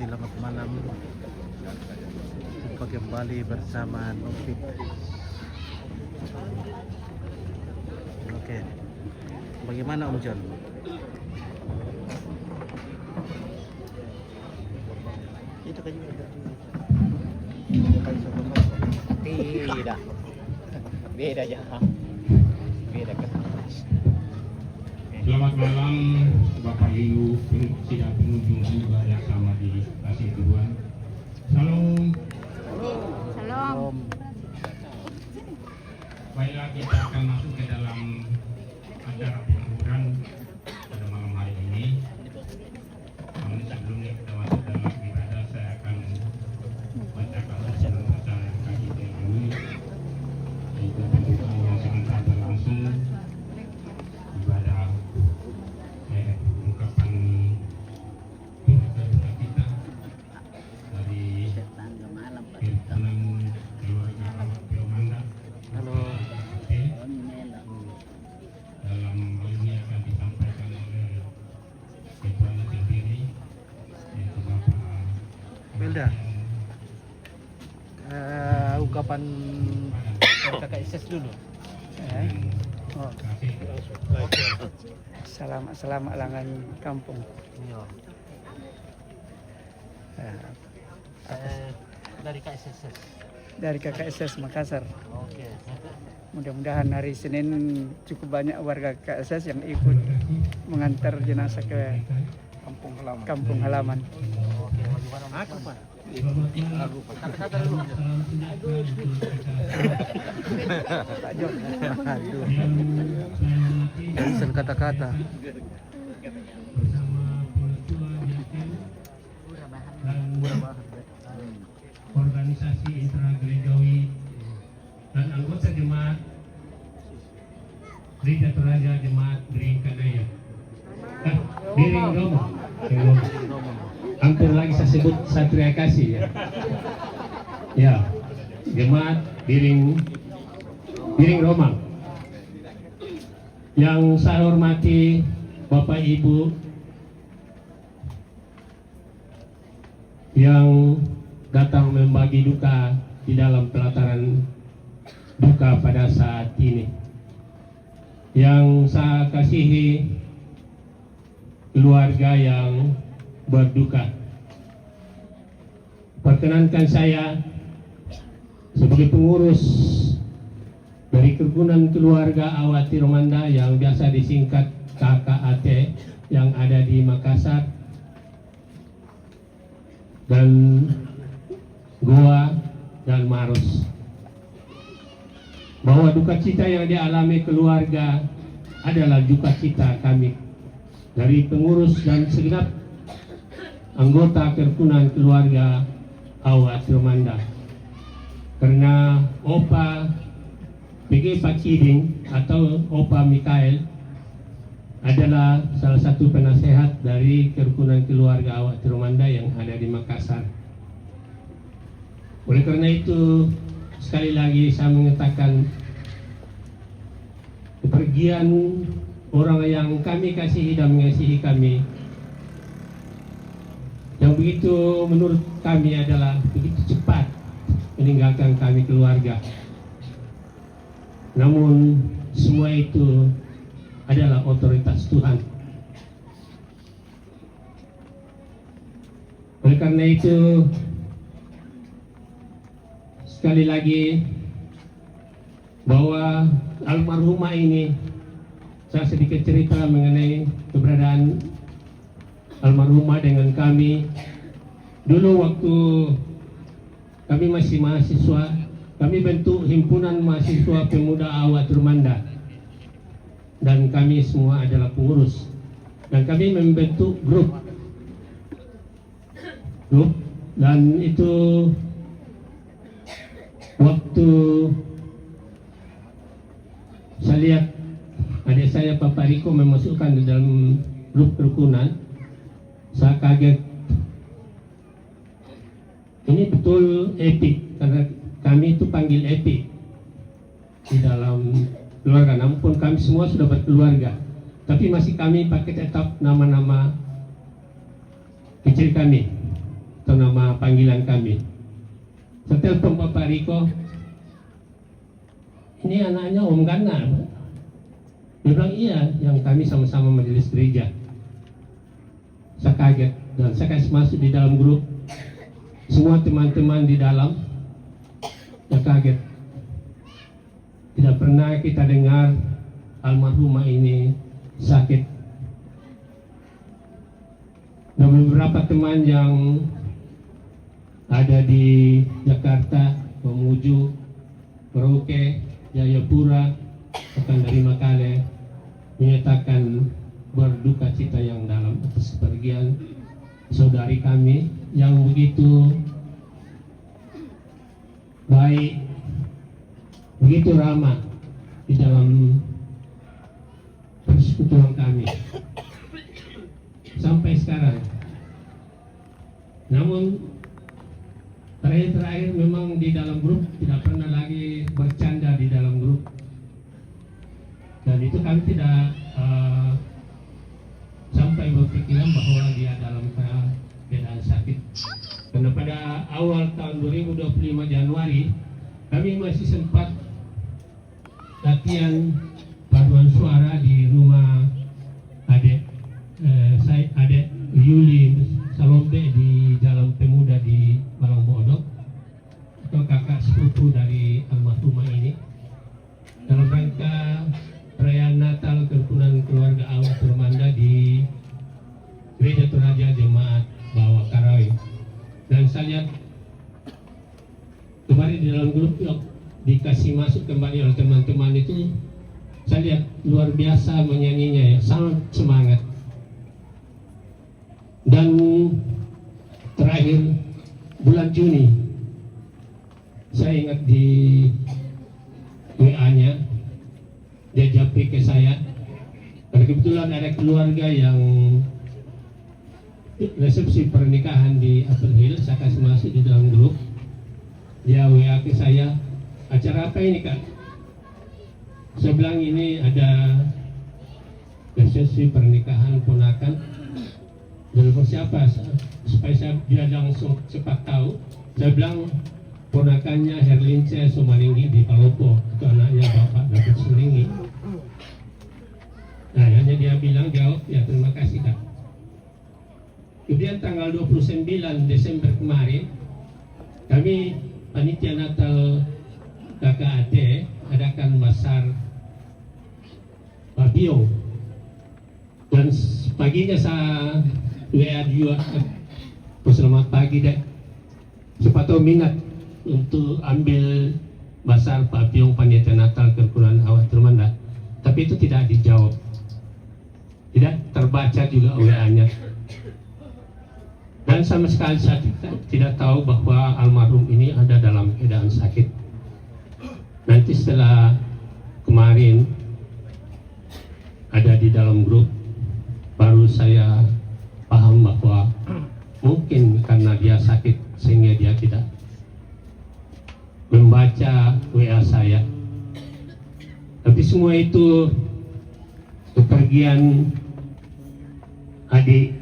selamat malam. Jumpa kembali bersama Novik. Oke, bagaimana Om John? Itu kan juga Tidak, beda aja, beda kan. Selamat malam Bapak Ibu sidang pengunjung juga yang sama di Pasuruan. Salam. Salam. Baiklah, kita akan masuk ke dalam acara penghiburan pada malam hari ini. Namun sebelumnya kita masuk dalam ibadah, saya akan bacakan bacaan kaki ini, yaitu pembukaan yang sebentar berlangsung ibadah ungkapan duka kita dari pimpinan keluarga awak Piromanda. Halo. Dalam hal ini akan disampaikan oleh ketuanya sendiri, yaitu Bapak Belda. Ungkapan kakak Ises dulu. Oh. Selamat langan kampung. Iya. Dari Kak Ises. Dari KKSS Makassar. Oke. Mudah-mudahan hari Senin cukup banyak warga KKSS yang ikut mengantar jenazah ke kampung halaman. Oke, bagaimana Aku, Pak? Kata-kata dulu. Pak John. Aduh. Barisan kata-kata. organisasi intragerejawi dan anggota jemaat Gereja Toraja Jemaat Bering Kadaya. Bering Romo. Hampir lagi saya sebut Satria Kasih ya. Ya, Jemaat Bering Romang. Yang saya hormati Bapak Ibu yang datang membagi duka di dalam pelataran duka pada saat ini. Yang saya kasihi keluarga yang berduka. Perkenankan saya sebagai pengurus dari Kerukunan Keluarga Awak Piromanda yang biasa disingkat KKAT yang ada di Makassar dan Goa dan Maros, bahwa duka cita yang dialami keluarga adalah duka cita kami dari pengurus dan segenap anggota Kerukunan Keluarga Awak Piromanda, karena Opa PG Pakiding atau Opa Mikael adalah salah satu penasehat dari Kerukunan Keluarga Awak Piromanda yang ada di Makassar. Oleh karena itu, sekali lagi saya mengatakan kepergian orang yang kami kasihi dan mengasihi kami, yang begitu menurut kami adalah begitu cepat meninggalkan kami keluarga. Namun semua itu adalah otoritas Tuhan. Oleh karena itu, sekali lagi bahwa almarhumah ini, saya sedikit cerita mengenai keberadaan almarhumah dengan kami. Dulu waktu kami masih mahasiswa, kami bentuk Himpunan Mahasiswa Pemuda Awak Piromanda dan kami semua adalah pengurus, dan kami membentuk grup dan itu waktu saya lihat adik saya Papa Riko memasukkan di dalam grup kerukunan, saya kaget. Ini betul epic, karena kami itu panggil epic di dalam keluarga. Namun kami semua sudah berkeluarga, tapi masih kami pakai tetap nama-nama kecil kami. atau nama panggilan kami. Saya telepon Bapak Riko, ini anaknya Om Gana. Dia bilang iya, yang kami sama-sama majelis gereja. Saya kaget dan saya kasih masuk di dalam grup. Semua teman-teman di dalam, saya kaget. Tidak pernah kita dengar almarhumah ini sakit. Dan beberapa teman yang ada di Jakarta, Mamuju, Merauke, Jayapura, bahkan dari Makale, menyatakan berduka cita yang dalam atas kepergian saudari kami yang begitu baik, begitu ramah di dalam persekutuan kami sampai sekarang. Namun terakhir memang di dalam grup tidak pernah lagi bercanda di dalam grup, dan itu kami tidak sampai berpikiran bahwa dia dalam keadaan sakit. Karena pada awal tahun 2025 Januari kami masih sempat latihan paduan suara di rumah adik Yuli Salombe di Jalan Pemuda di Malangbodok, atau kakak sepupu dari almarhumah ini, dalam rangka perayaan Natal kerukunan keluarga awak Turmanda di Gereja Toraja Jemaat Bawah Karawi. Dan saya lihat kemarin di dalam grup dikasih masuk kembali oleh teman-teman itu, saya lihat luar biasa menyanyinya ya, sangat semangat. Dan terakhir bulan Juni, saya ingat di WA-nya dia japri ke saya, karena kebetulan ada keluarga yang resepsi pernikahan di Apple Hill. Saya kasih masuk di dalam grup, dia WA ke saya, acara apa ini Kak? Saya bilang ini ada resepsi pernikahan ponakan. Dan siapa? Supaya dia langsung cepat tahu, saya bilang ponakannya Herlince Somalinggi di Palopo, itu anaknya Bapak David Sulingi. Nah, hanya dia bilang jawab, ya terima kasih Kak. Kemudian tanggal 29 Desember kemarin, kami panitia Natal KKAD adakan basar Babio, dan paginya saya WA juga, selamat pagi dek, siapa tahu minat untuk ambil basar Babio panitia Natal kerukunan awak Turmanda, tapi itu tidak dijawab, tidak terbaca juga WA-nya. Dan sama sekali saya tidak tahu bahwa almarhum ini ada dalam keadaan sakit. Nanti setelah kemarin ada di dalam grup, baru saya paham bahwa mungkin karena dia sakit sehingga dia tidak membaca WA saya. Tapi semua itu kepergian adik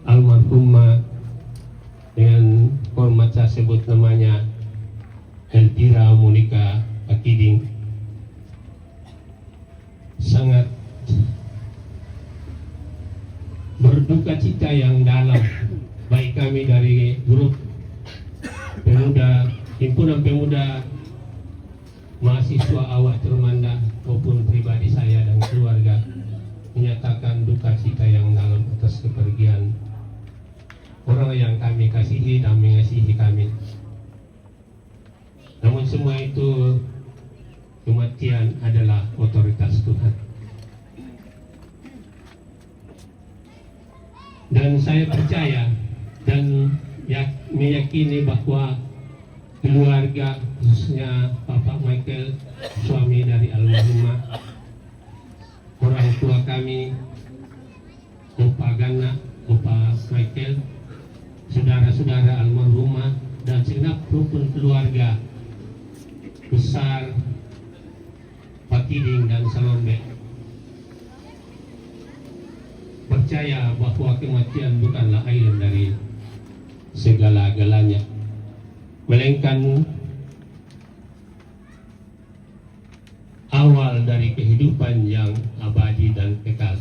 almarhumah, dengan hormat saya sebut namanya Elvira Monica Akiding, sangat berduka cita yang dalam, baik kami dari grup pemuda, himpunan pemuda mahasiswa awak Turmanda maupun pribadi saya dan keluarga menyatakan duka cita yang dalam atas kepergian orang yang kami kasihi dan mengasihi kami. Namun semua itu, kematian adalah otoritas Tuhan. Dan saya percaya dan meyakini bahwa keluarga, khususnya Bapak Michael, suami dari almarhumah, orang tua kami, Bapak Gana, Bapak Michael, saudara-saudara almarhumah, dan segenap rukun keluarga besar Pak Kiding dan Salombe percaya bahwa kematian bukanlah akhir dari segala-galanya, melainkan awal dari kehidupan yang abadi dan kekal.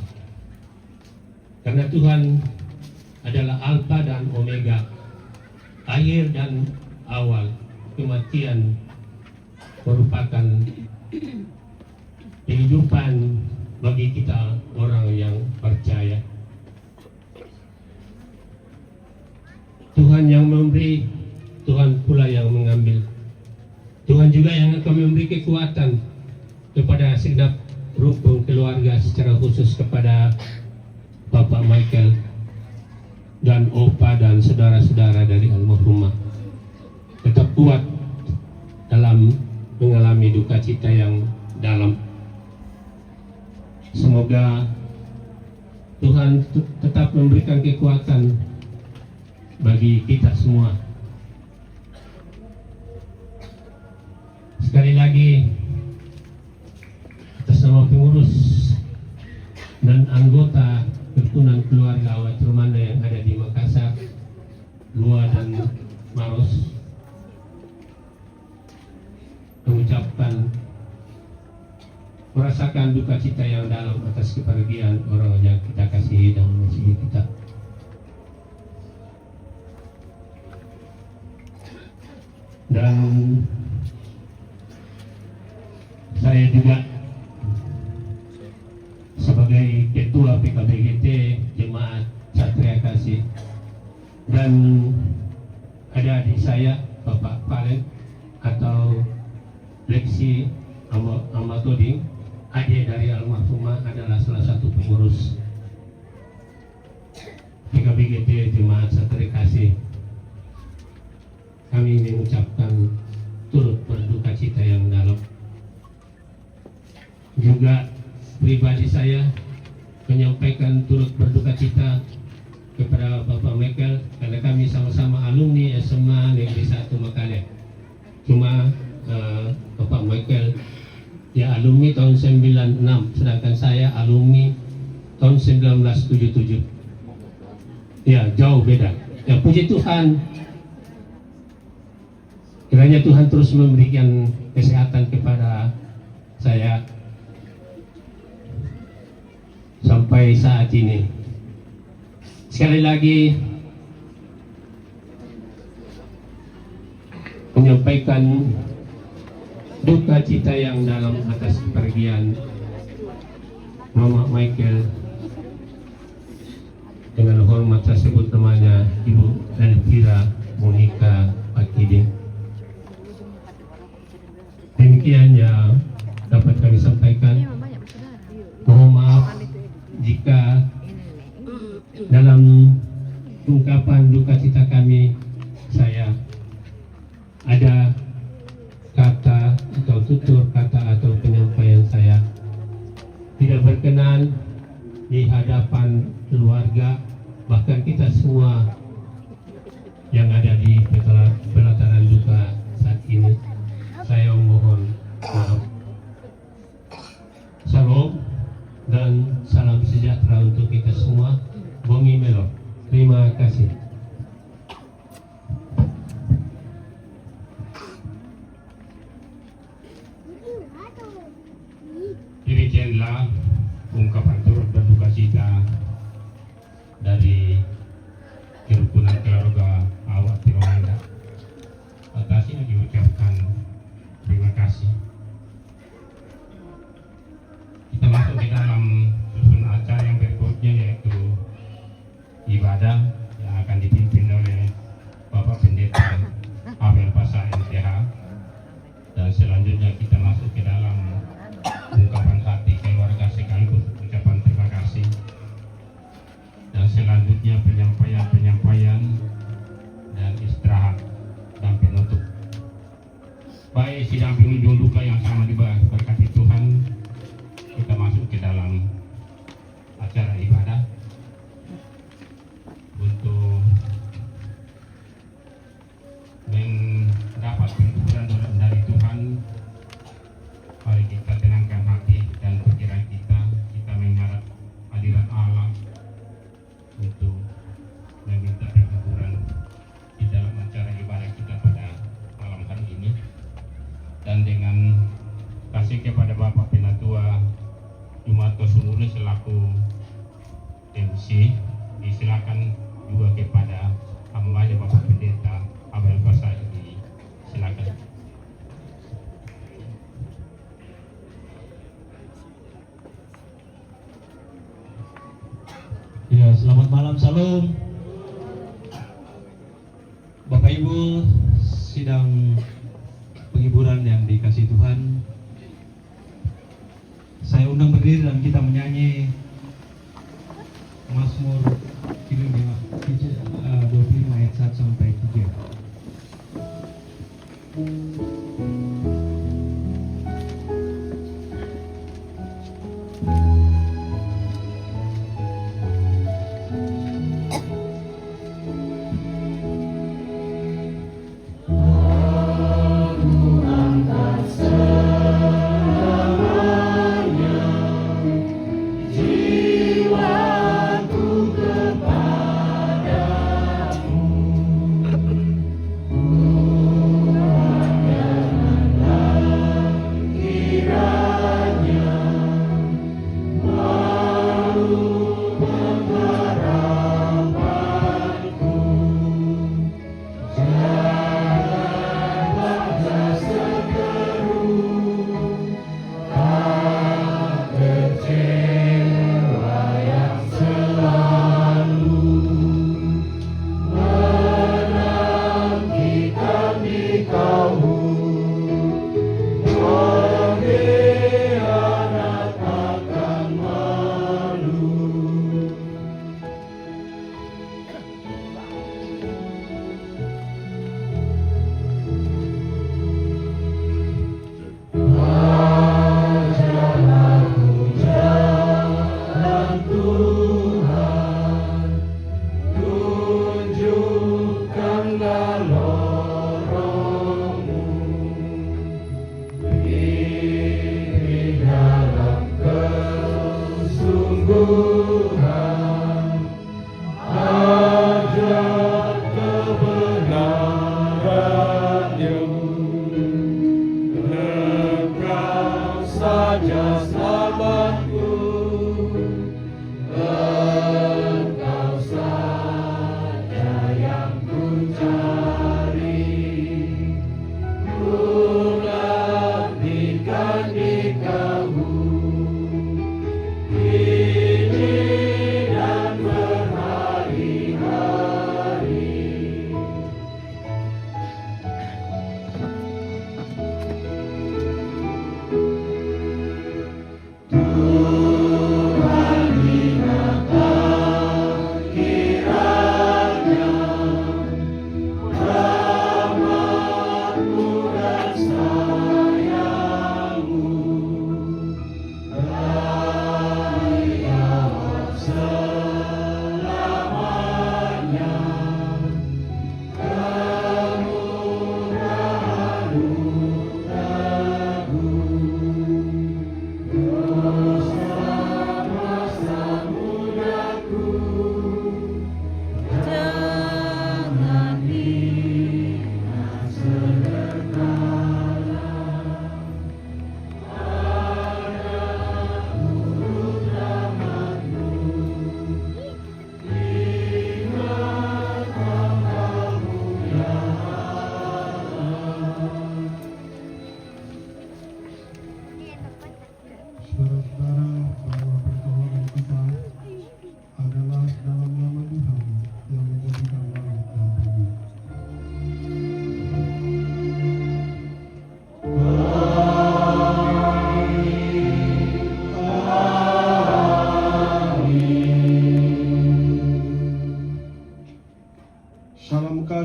Karena Tuhan adalah Alfa dan Omega, akhir dan awal. Kematian merupakan kehidupan bagi kita orang yang percaya. Tuhan yang memberi, Tuhan pula yang mengambil. Tuhan juga yang akan memberi kekuatan kepada segenap rukun keluarga, secara khusus kepada Bapak Michael dan Opa dan saudara-saudara dari almarhumah. Tetap kuat dalam mengalami duka cita yang dalam. Semoga Tuhan tetap memberikan kekuatan bagi kita semua. Sekali lagi, atas nama pengurus dan anggota kerukunan keluarga Awat Rumanda yang ada di Makassar, Lua dan Maros, mengucapkan merasakan duka cita yang dalam atas kepergian orang yang kita kasihi dan mengasihi kita. Dan saya juga sebagai Ketua PKBGT Jemaat Satria Kasih, dan ada adik saya Bapak Palen atau Lexi Amatoding, adik dari almarhumah, adalah salah satu pengurus PKBGT Jemaat Satria Kasih. Kami mengucapkan turut berduka cita yang dalam. Juga pribadi saya menyampaikan turut berduka cita kepada Bapak Michael, karena kami sama-sama alumni SMA Negeri 1 Makale. Cuma Bapak Michael ya alumni tahun 96, sedangkan saya alumni tahun 1977. Ya, jauh beda. Ya, puji Tuhan, kiranya Tuhan terus memberikan kesehatan kepada saya sampai saat ini. Sekali lagi menyampaikan duka cita yang dalam atas kepergian Mama Michael. Dengan hormat saya sebut namanya Ibu Elvira Monica Pakiding. Demikian yang dapat kami sampaikan. Mohon maaf jika dalam ungkapan duka cita kami saya ada kata atau tutur kata atau penyampaian saya tidak berkenan di hadapan keluarga, bahkan kita semua yang ada di pelataran duka saat ini. Saya mohon maaf. Salam dan salam sejahtera untuk kita semua. Bongi Melo. Terima kasih. Demikianlah ungkapan turut berduka cita dari kerukunan keluarga Awat Rumanda. Atasnya diucapkan terima kasih. Kita masuk ke dalam susun acara yang berikutnya, yaitu ibadah yang akan dipimpin oleh Bapak Pendeta Abel Pasha MTH, dan selanjutnya kita masuk ke dalam ungkapan hati keluarga sekaligus ucapan terima kasih, dan selanjutnya penyampaian dan istirahat dan penutup. Baik, sidang pengunjung duka yang sama diberkati Tuhan, kita masuk ke dalam acara ibadah untuk mendapat penghiburan dari Tuhan. Mari kita tenangkan hati dan pikiran kita. Kita mengharap hadirat Allah untuk meminta penghiburan kasih, disilakan juga kepada hambanya Bapak Pendeta Abel Basadi. Silakan. Ya, selamat malam, salam. Bapak Ibu, sidang penghiburan yang dikasih Tuhan, saya undang berdiri dan kita menyanyi Mazmur 25 ayat 1 sampai 3.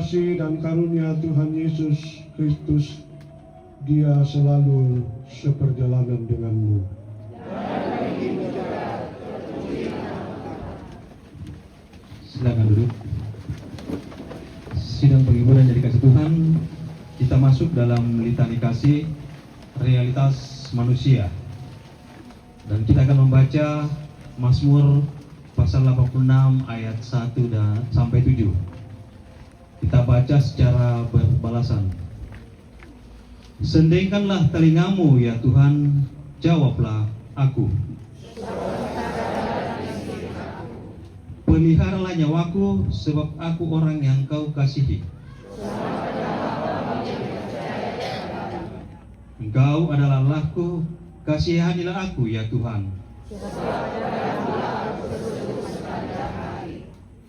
kasih dan karunia Tuhan Yesus Kristus, Dia selalu seperjalanan denganmu. Silakan duduk. Sidang penghiburan yang dikasih Tuhan, kita masuk dalam litani kasih realitas manusia. Dan kita akan membaca Mazmur pasal 86 ayat 1 sampai 7. Kita baca secara berbalasan. Sendengkanlah telingamu ya Tuhan, jawablah aku. peliharalah nyawaku, sebab aku orang yang Kau kasihi. Engkau adalah Allahku, kasihanilah aku ya Tuhan.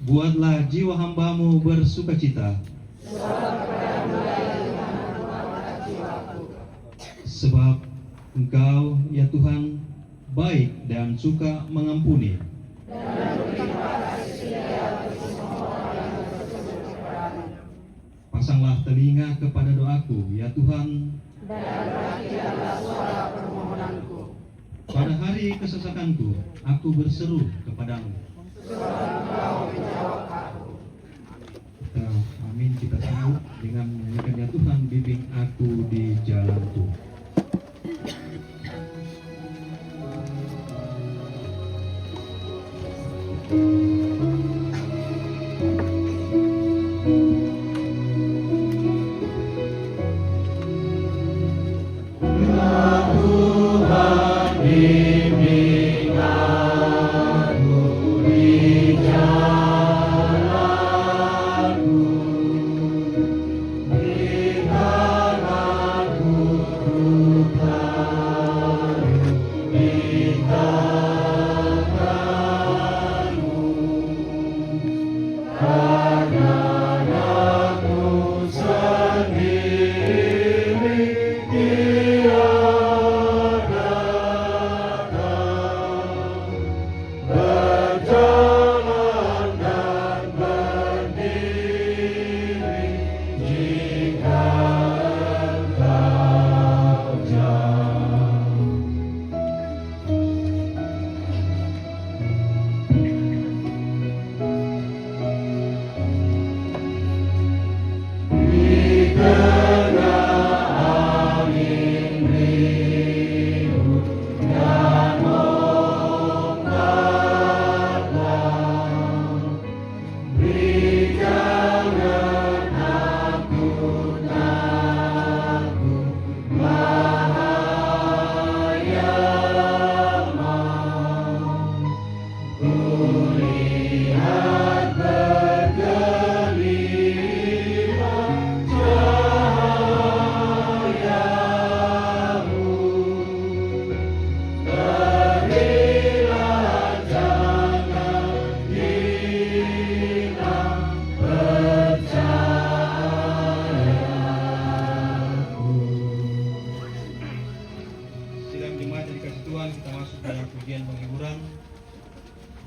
Buatlah jiwa hamba-Mu bersukacita, sebab Engkau ya Tuhan baik dan suka mengampuni. Pasanglah telinga kepada doaku ya Tuhan, pada hari kesesakanku aku berseru kepadamu. Amin, kita sambut dengan menyanyikan ya Tuhan bimbing aku di jalanku.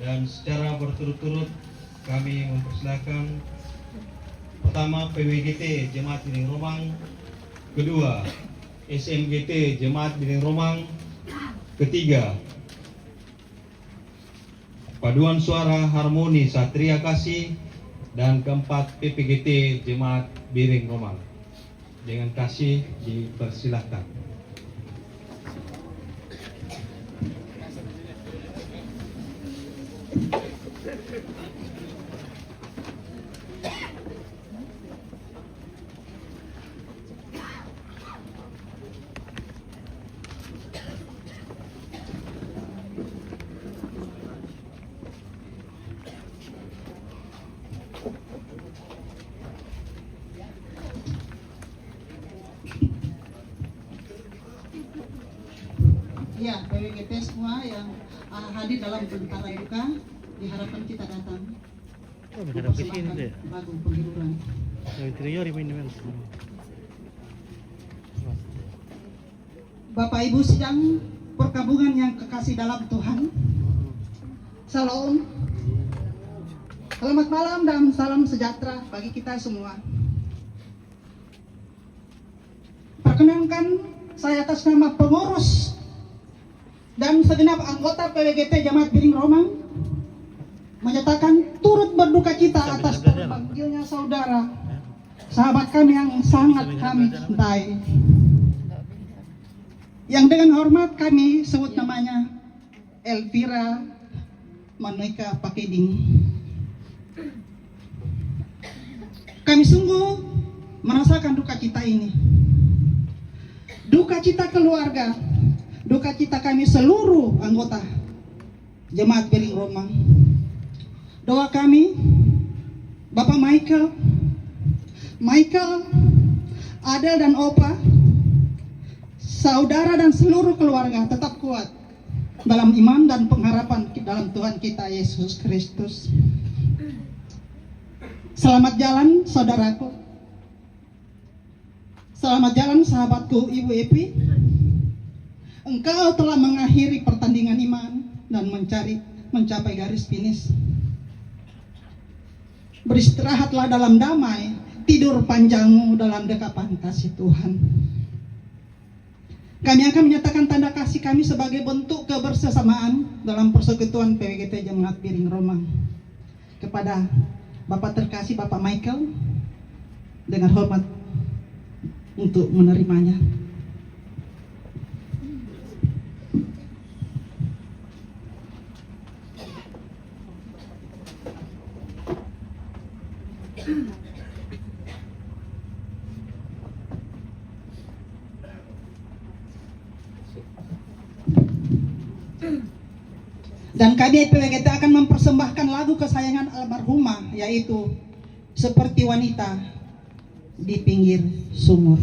Dan secara berturut-turut kami mempersilakan pertama PWGT Jemaat Biring Romang, kedua SMGT Jemaat Biring Romang, ketiga Paduan Suara Harmoni Satria Kasih, dan keempat PPGT Jemaat Biring Romang. Dengan kasih dipersilahkan. Ya, PWGT semua yang hadir dalam bentaran duka, diharapkan kita datang. Mempersembahkan lagu penghiburan. Bapak Ibu sidang perkabungan yang kekasih dalam Tuhan, Salam, selamat malam dan salam sejahtera bagi kita semua. Perkenankan saya atas nama pengurus dan segenap anggota PWGT Jemaat Biring Romang menyatakan turut berduka cita atas terpanggilnya saudara, sahabat kami yang sangat kami cintai, yang dengan hormat kami sebut namanya Elvira Manoika Pakeding. Kami sungguh merasakan duka cita ini, duka cita keluarga, duka cita kami seluruh anggota Jemaat Biring Romang. Doa kami, Bapak Michael, Adel dan Opa, saudara dan seluruh keluarga tetap kuat dalam iman dan pengharapan dalam Tuhan kita Yesus Kristus. Selamat jalan saudaraku. Selamat jalan sahabatku Ibu Epi. Engkau telah mengakhiri pertandingan iman dan mencapai garis finish. Beristirahatlah dalam damai, tidur panjangmu dalam dekapan kasih Tuhan. Kami akan menyatakan tanda kasih kami sebagai bentuk kebersamaan dalam persekutuan PWGT Jemaat Piring Roma. Kepada Bapak terkasih Bapak Michael, dengan hormat untuk menerimanya. Dan kami PWGT akan mempersembahkan lagu kesayangan almarhumah, yaitu Seperti Wanita di Pinggir Sumur.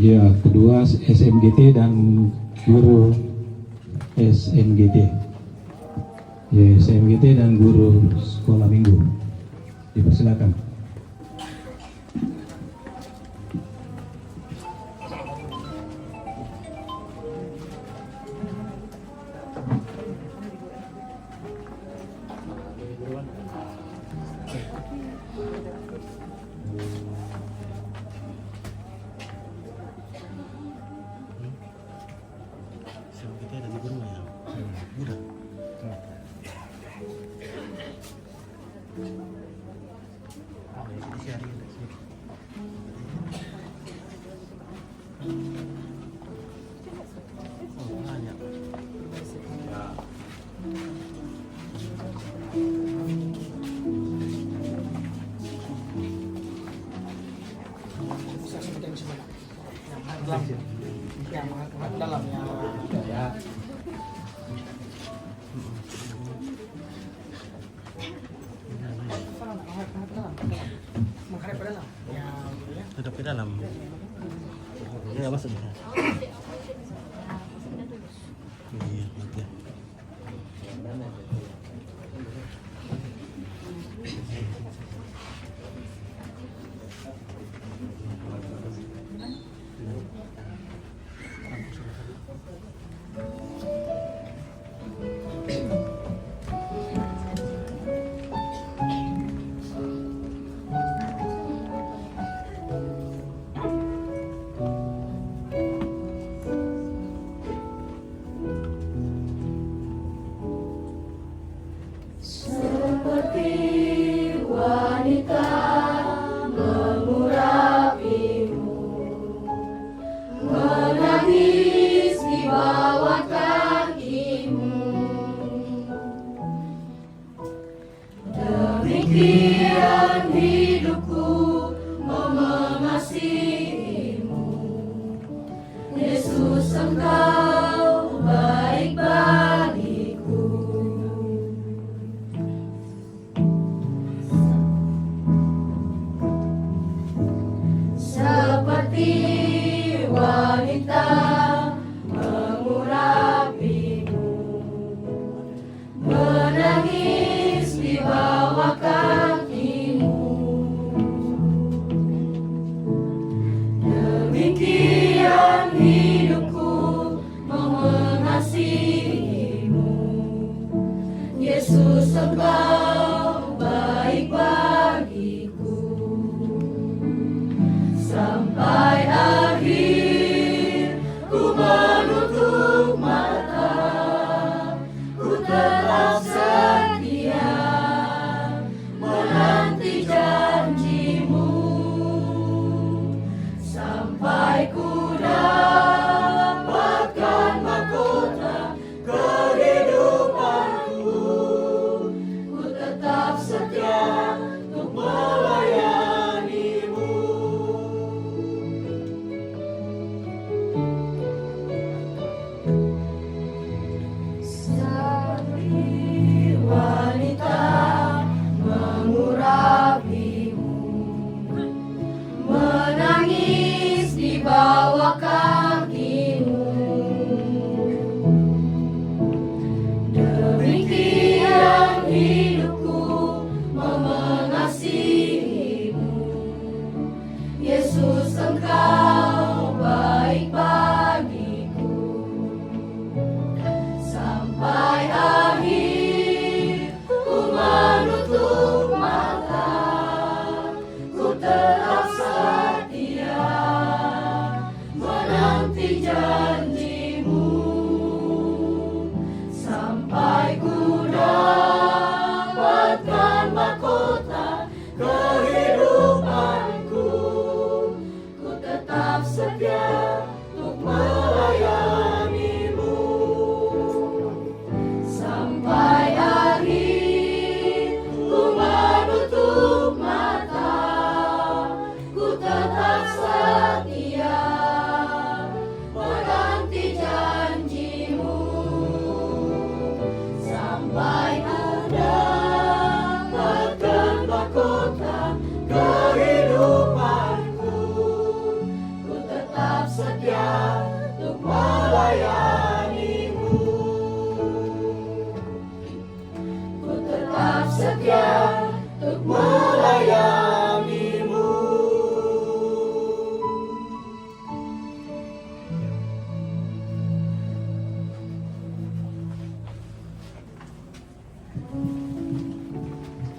Ya, kedua SMGT dan guru SMGT. Ya, SMGT dan guru sekolah minggu. Dipersilakan. Yang dalamnya ya. sudah ke dalam. Ya masuk. Iya, oke.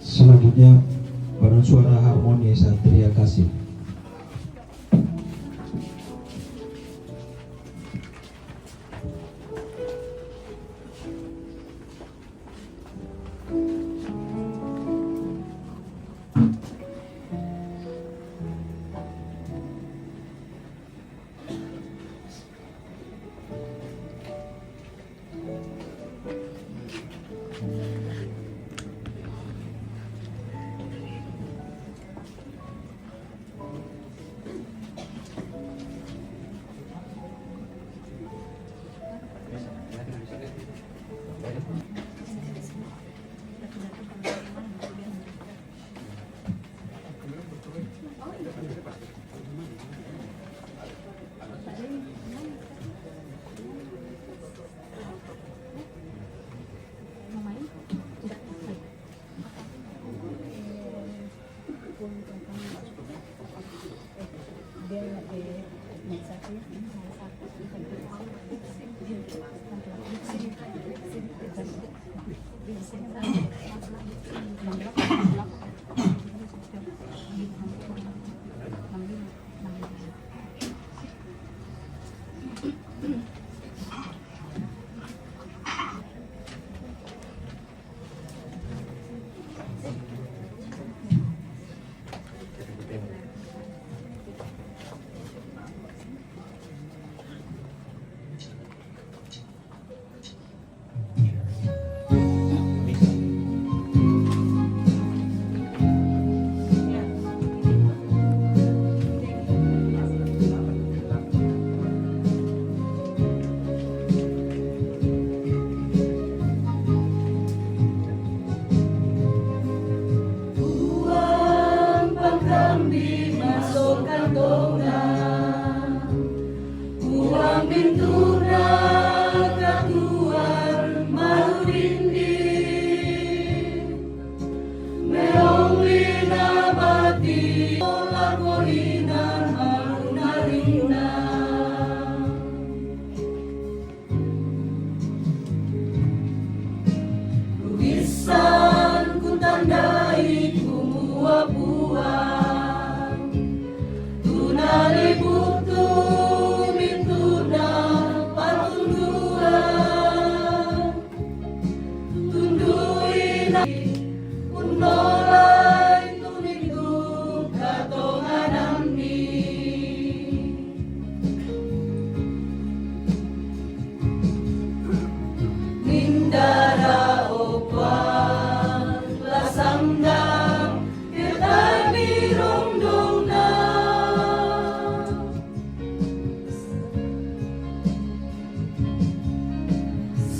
Selanjutnya paduan suara harmoni Satria Kasih.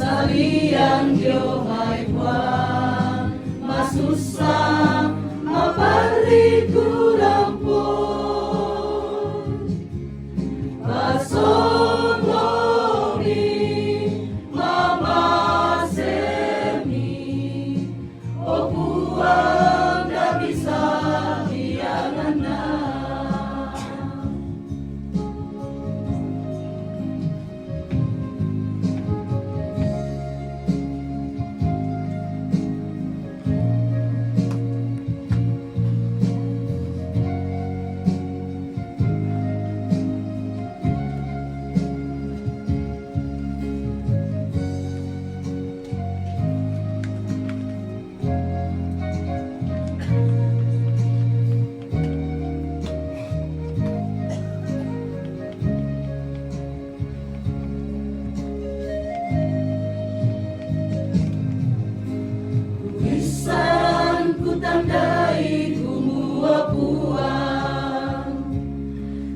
Salian yo hai Puan, masusa mapari kurampon, pasongoni mama semi, o Puan da bisa biangana. Tulisan ku tandai kumua Puan,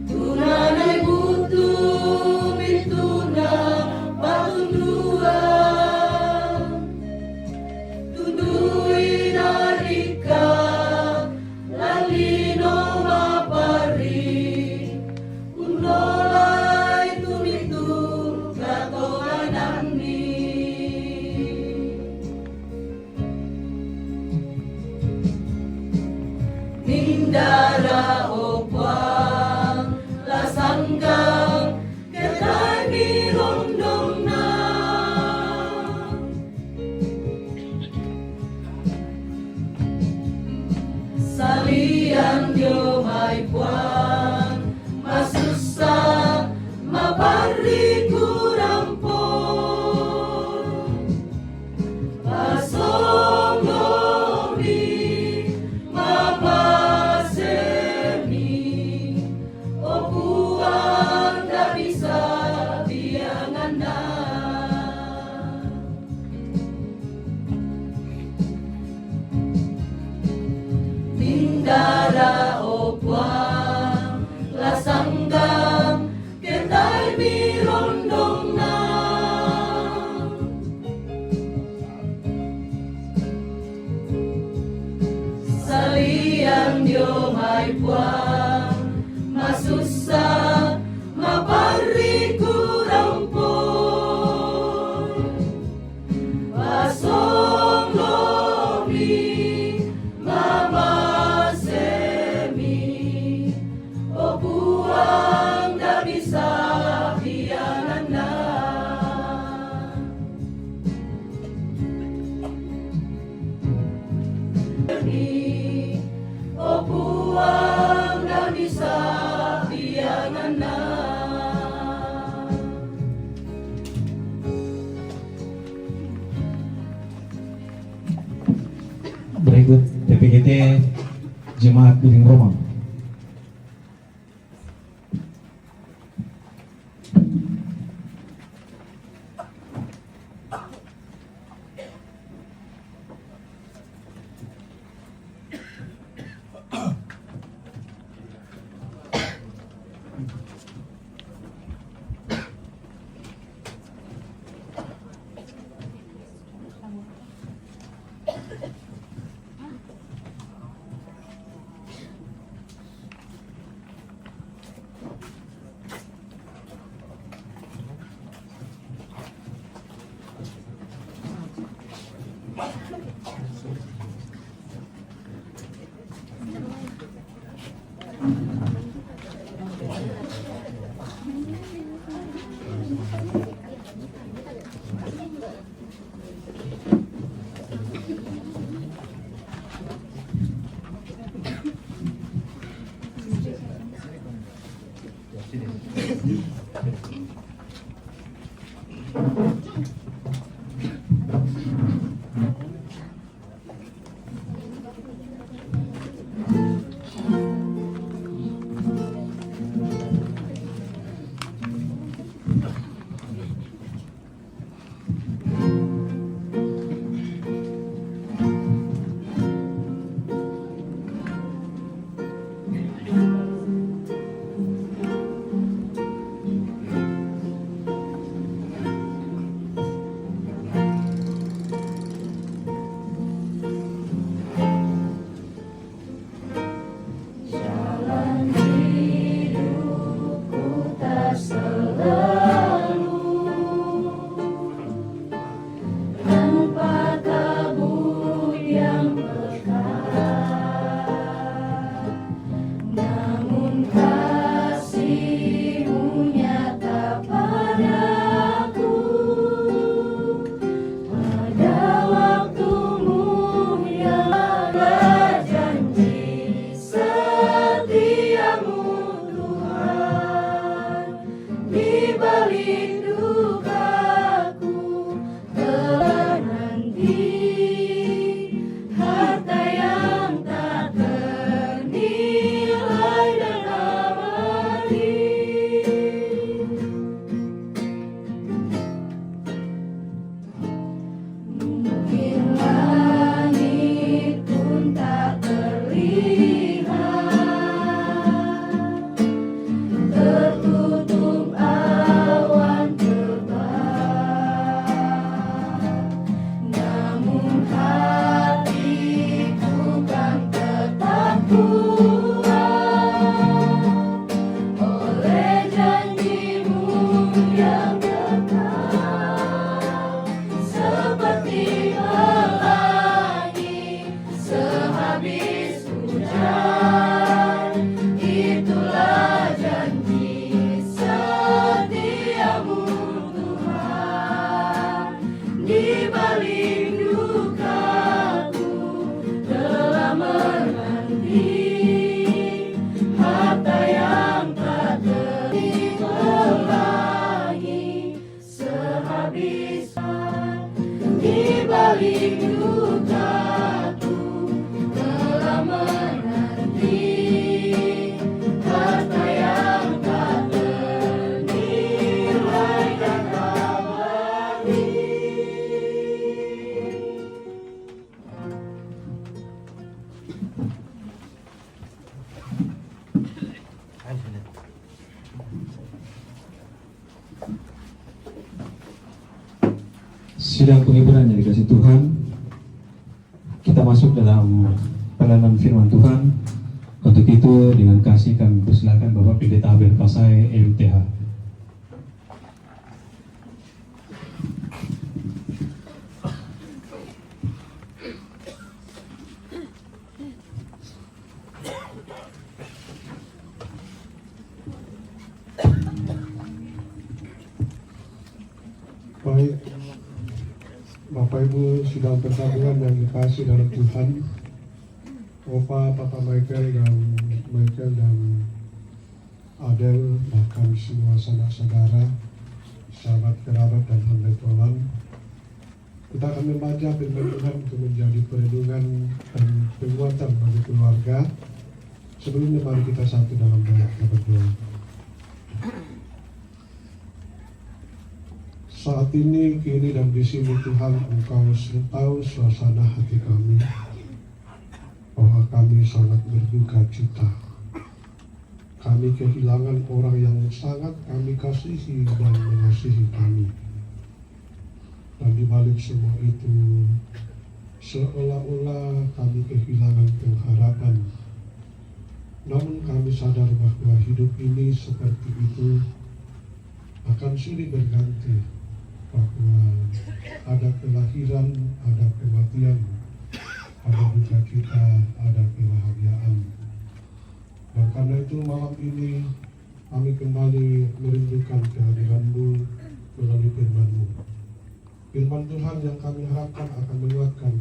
tunanai butu mituna patunduan, tundui narika lalino mapari, unolai tumitu katoganani. Nindara opang lasanggang ketai mirondong na salian yo hai Puan, masusa mapari kurampon, pasongoni mapasemi, o Puan da bisa biangana. Nindara Ramadi, oh puang dah bisa biangana. Berikut PPGT Jemaat Biring Roma. Jalan hidupku tak selalu tanpa kabut yang pekat, namun kasih-Mu nyata padaku pada waktu-Mu yang berjanji. Setiamu Tuhan, di balik dukaku telah nanti harta yang tak ternilai dan abadi. Mungkin langit pun tak terlihat, tertutup awan tebal, namun hatiku kan tetap kuat oleh janji-Mu yang kekal, seperti pelangi sehabis hujan. Itulah janji setiamu Tuhan, di balik dukaku telah menanti harta yang tak terpelangi sehabis hujan. Di balik dukaku telah menanti harta yang tak ternilai dan abadi. Sidang penghiburan yang dikasih Tuhan, kita masuk dalam pelayanan firman Tuhan. Untuk itu dengan kasih kami persilakan Bapak Pendeta Abel Pasai MTH. Baik, Bapak Ibu sidang persatuan yang dikasih dalam Tuhan, Opa, Papa Michael dan Adel, bahkan semua sanak saudara, sahabat kerabat dan hamba Tuhan. Kita akan membaca firman Tuhan untuk menjadi perlindungan dan penguatan bagi keluarga. Sebelumnya mari kita satu dalam doa kita berdoa. Saat ini, kini dan di sini Tuhan, Engkau tahu suasana hati kami, bahwa kami sangat berduka cita. Kami kehilangan orang yang sangat kami kasihi dan mengasihi kami. Dan di balik semua itu, seolah-olah kami kehilangan pengharapan. Namun kami sadar bahwa hidup ini seperti itu akan silih berganti. Bahwa ada kelahiran, ada kematian, ada duka cita, ada kebahagiaan. Dan karena itu malam ini kami kembali merindukan kehadiran-Mu melalui firman-Mu. Firman Tuhan yang kami harapkan akan menguatkan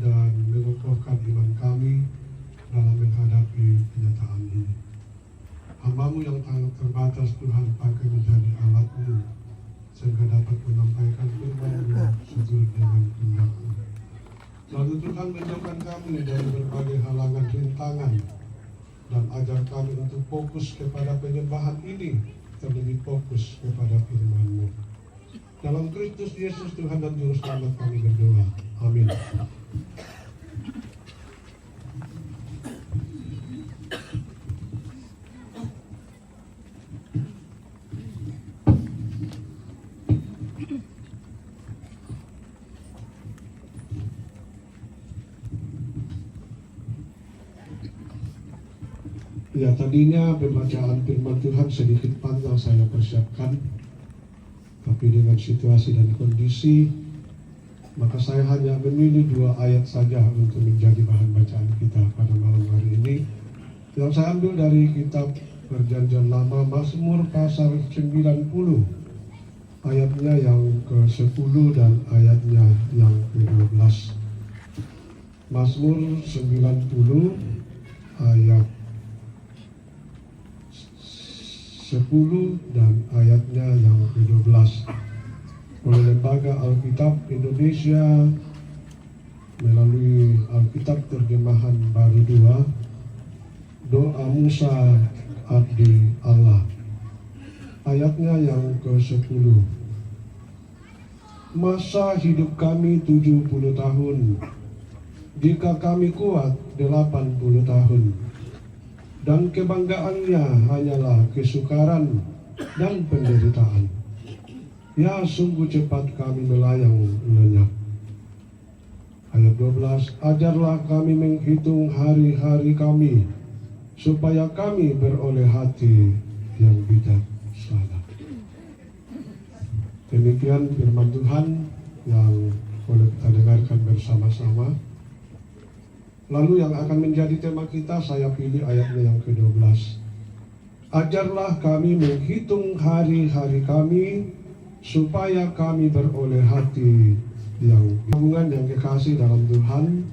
dan mengokohkan iman kami dalam menghadapi kenyataan ini. Hamba-Mu yang sangat terbatas Tuhan pakai menjadi alat-Mu sehingga dapat menyampaikan firman-Mu seturut dengan kehendak-Mu. Lalu Tuhan menjauhkan kami dari berbagai halangan rintangan dan ajar kami untuk fokus kepada penyembahan ini, terlebih fokus kepada firman-Mu. Dalam Kristus Yesus Tuhan dan Juru Selamat kami berdoa. Amin. Ya, tadinya pembacaan firman Tuhan sedikit panjang saya persiapkan, tapi dengan situasi dan kondisi, maka saya hanya memilih 2 ayat saja untuk menjadi bahan bacaan kita pada malam hari ini. Yang saya ambil dari kitab Perjanjian Lama, Mazmur pasal 90, ayatnya yang ke-10 dan ayatnya yang ke-12. Mazmur 90 ayat 10 dan ayatnya yang ke-12 oleh Lembaga Alkitab Indonesia melalui Alkitab Terjemahan Baru 2, Doa Musa Abdi Allah. Ayatnya yang ke-10. Masa hidup kami 70 tahun, jika kami kuat 80 tahun. Dan kebanggaannya hanyalah kesukaran dan penderitaan. Ya, sungguh cepat kami melayang lenyap. Ayat 12, ajarlah kami menghitung hari-hari kami, supaya kami beroleh hati yang bijaksana. Demikian firman Tuhan yang boleh kita dengarkan bersama-sama. Lalu yang akan menjadi tema kita, saya pilih ayatnya yang ke-12. Ajarlah kami menghitung hari-hari kami, supaya kami beroleh hati yang hubungan yang kekasih dalam Tuhan.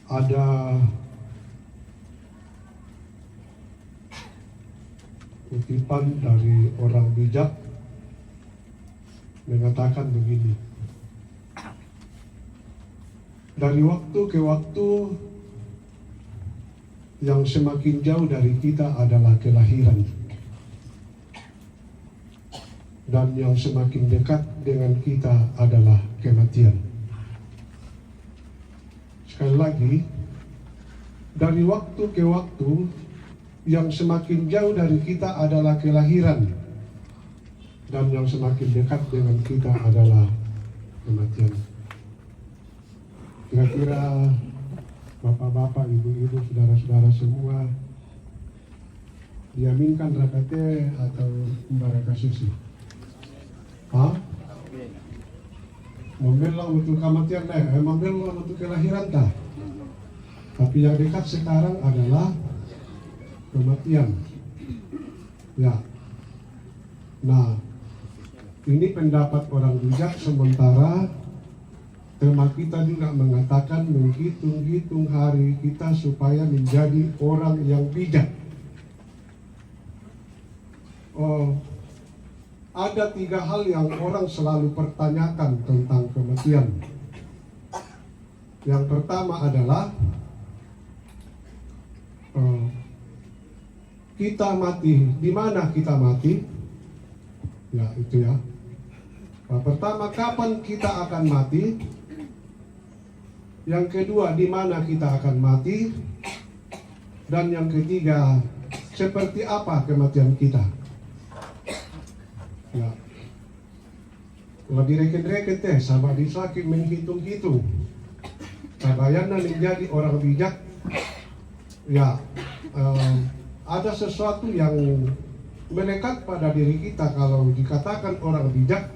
Ada kutipan dari orang bijak mengatakan begini: dari waktu ke waktu, yang semakin jauh dari kita adalah kelahiran, dan yang semakin dekat dengan kita adalah kematian. Sekali lagi, dari waktu ke waktu, yang semakin jauh dari kita adalah kelahiran, dan yang semakin dekat dengan kita adalah kematian. Kira-kira bapak-bapak, ibu-ibu, saudara-saudara semua diaminkan rakate atau baraka suci? Hah? Membelang untuk kematian membelang untuk kelahiran tak? Tapi yang dekat sekarang adalah kematian. Ya. Nah, ini pendapat orang bijak, sementara tema kita juga mengatakan menghitung-hitung hari kita supaya menjadi orang yang bijak. Ada 3 hal yang orang selalu pertanyakan tentang kematian. Yang pertama adalah kita mati, di mana kita mati? Ya, itu ya. Nah, pertama, kapan kita akan mati? Yang kedua, di mana kita akan mati? Dan yang ketiga, seperti apa kematian kita? Ya. Kalau direken-reken teh sama disakit menghitung-hitung. Kabayana menjadi orang bijak. Ya, ada sesuatu yang melekat pada diri kita kalau dikatakan orang bijak.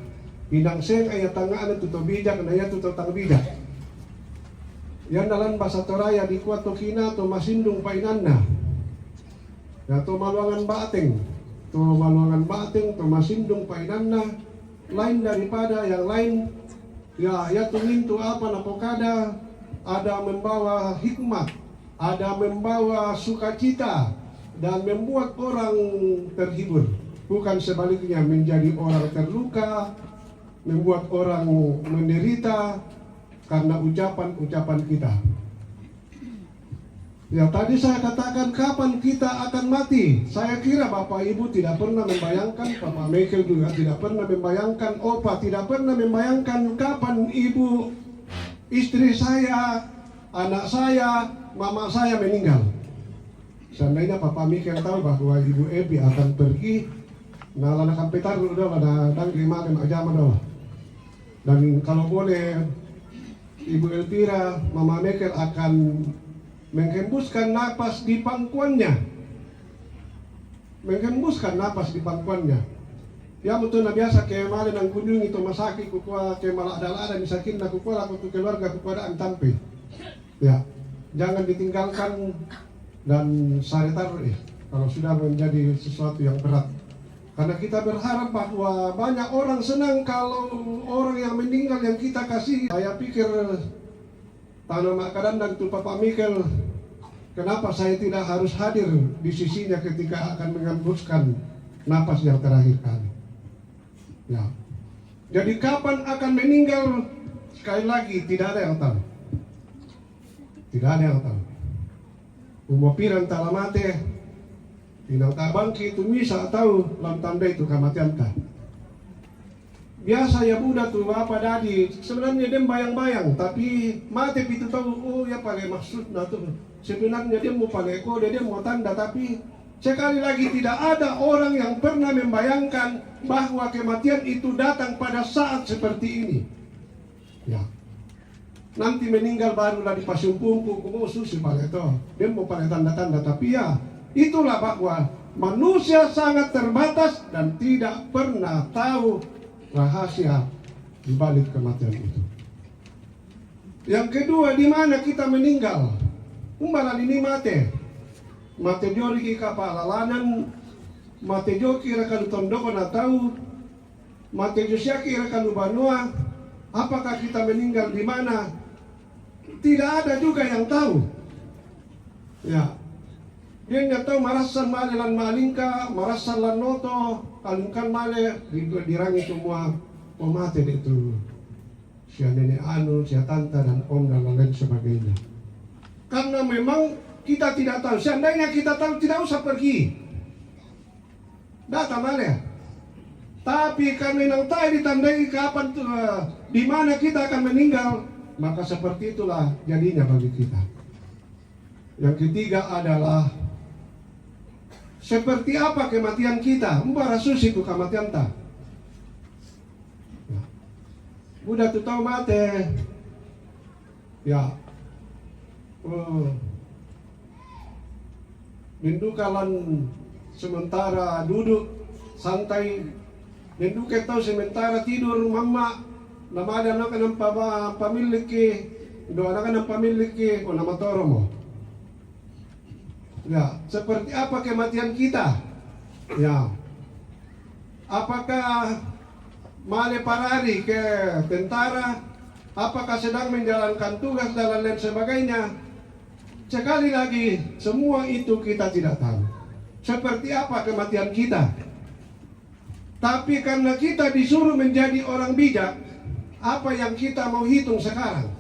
Bidang seng ayat tangan itu bijak, naya itu tang bijak. Yang dalam bahasa Toraya dikuat tokina to masindung painanna. Ya to maluangan bateng. To maluangan bateng to masindung painanna. Lain daripada yang lain. Ya tuming to apa napokada. Ada membawa hikmat, ada membawa sukacita dan membuat orang terhibur. Bukan sebaliknya menjadi orang terluka, membuat orang menderita karena ucapan-ucapan kita. Ya tadi saya katakan kapan kita akan mati. Saya kira Bapak Ibu tidak pernah membayangkan, Bapak Michael juga tidak pernah membayangkan, Opa tidak pernah membayangkan kapan ibu, istri saya, anak saya, mama saya meninggal. Seandainya Bapak Michael tahu bahwa Ibu Ebi akan pergi, nalana kampetar udah pada dan lima ajama doh. Dan kalau boleh Ibu Elvira, Mama Michael akan menghembuskan napas di pangkuannya. Menghembuskan napas di pangkuannya. Ya betul na biasa kemarin ang kunjung itu masaki kukua ke malah ada misakin na kukua aku keluarga kukua ang tampi. Ya, jangan ditinggalkan dan saritar kalau sudah menjadi sesuatu yang berat. Karena kita berharap bahwa banyak orang senang kalau orang yang meninggal yang kita kasih. Saya pikir Tanah Makadan dan Papa Michael, kenapa saya tidak harus hadir di sisinya ketika akan menghembuskan napas yang terakhir kali. Ya. Jadi kapan akan meninggal? Sekali lagi tidak ada yang tahu. Tidak ada yang tahu. Umopiran talamate, pinang tabangki itu bisa tahu lam tanda itu kematian ta. Biasa ya Buddha tuh apa dadi sebenarnya dia bayang-bayang tapi mati itu tahu oh ya pakai maksud nah tuh sebenarnya dia mau pakai kode dia mau tanda tapi sekali lagi tidak ada orang yang pernah membayangkan bahwa kematian itu datang pada saat seperti ini. Ya. Nanti meninggal barulah di pasung pungku mau susi pakai itu dia mau pakai tanda-tanda tapi ya itulah bahwa manusia sangat terbatas dan tidak pernah tahu rahasia di balik kematian itu. Yang kedua, di mana kita meninggal? Umbalan ini mate. Mate jori ika palalanan, mate jo kira kalu tondoko na tahu, mate jo sia kira kalu banua. Apakah kita meninggal di mana? Tidak ada juga yang tahu. Ya. Dia nggak tahu marasan male lan malingka, marasan lan noto, kalungkan male dirangi semua pemate itu. Sia nenek anu, sia tante dan om dan lain sebagainya. Karena memang kita tidak tahu. Seandainya kita tahu tidak usah pergi. Datang male. Tapi karena yang tahu ditandai kapan di mana kita akan meninggal, maka seperti itulah jadinya bagi kita. Yang ketiga adalah seperti apa kematian kita? Mbara susi itu kematian ta. Ya. Buddha tu tahu mate. Ya. Mendukalan sementara duduk santai. Menduka tahu sementara tidur mama. Nama ada anak ng pamiliki. Do anak ng pamiliki o nama toromo. Ya, seperti apa kematian kita? Ya. Apakah male parari ke tentara apakah sedang menjalankan tugas dan lain sebagainya. Sekali lagi, semua itu kita tidak tahu seperti apa kematian kita. Tapi karena kita disuruh menjadi orang bijak, apa yang kita mau hitung sekarang?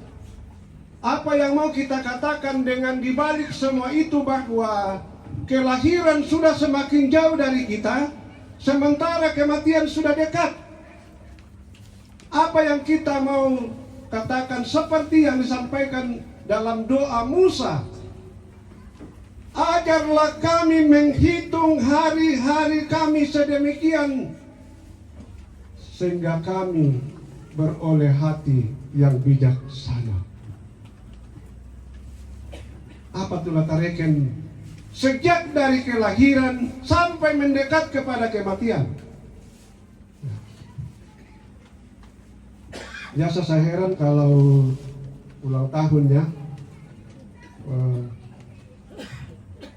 Apa yang mau kita katakan dengan dibalik semua itu, bahwa kelahiran sudah semakin jauh dari kita, sementara kematian sudah dekat? Apa yang kita mau katakan seperti yang disampaikan dalam doa Musa? Ajarlah kami menghitung hari-hari kami sedemikian, sehingga kami beroleh hati yang bijaksana. Apa tuh latareken sejak dari kelahiran sampai mendekat kepada kematian? Biasa saya heran kalau ulang tahunnya,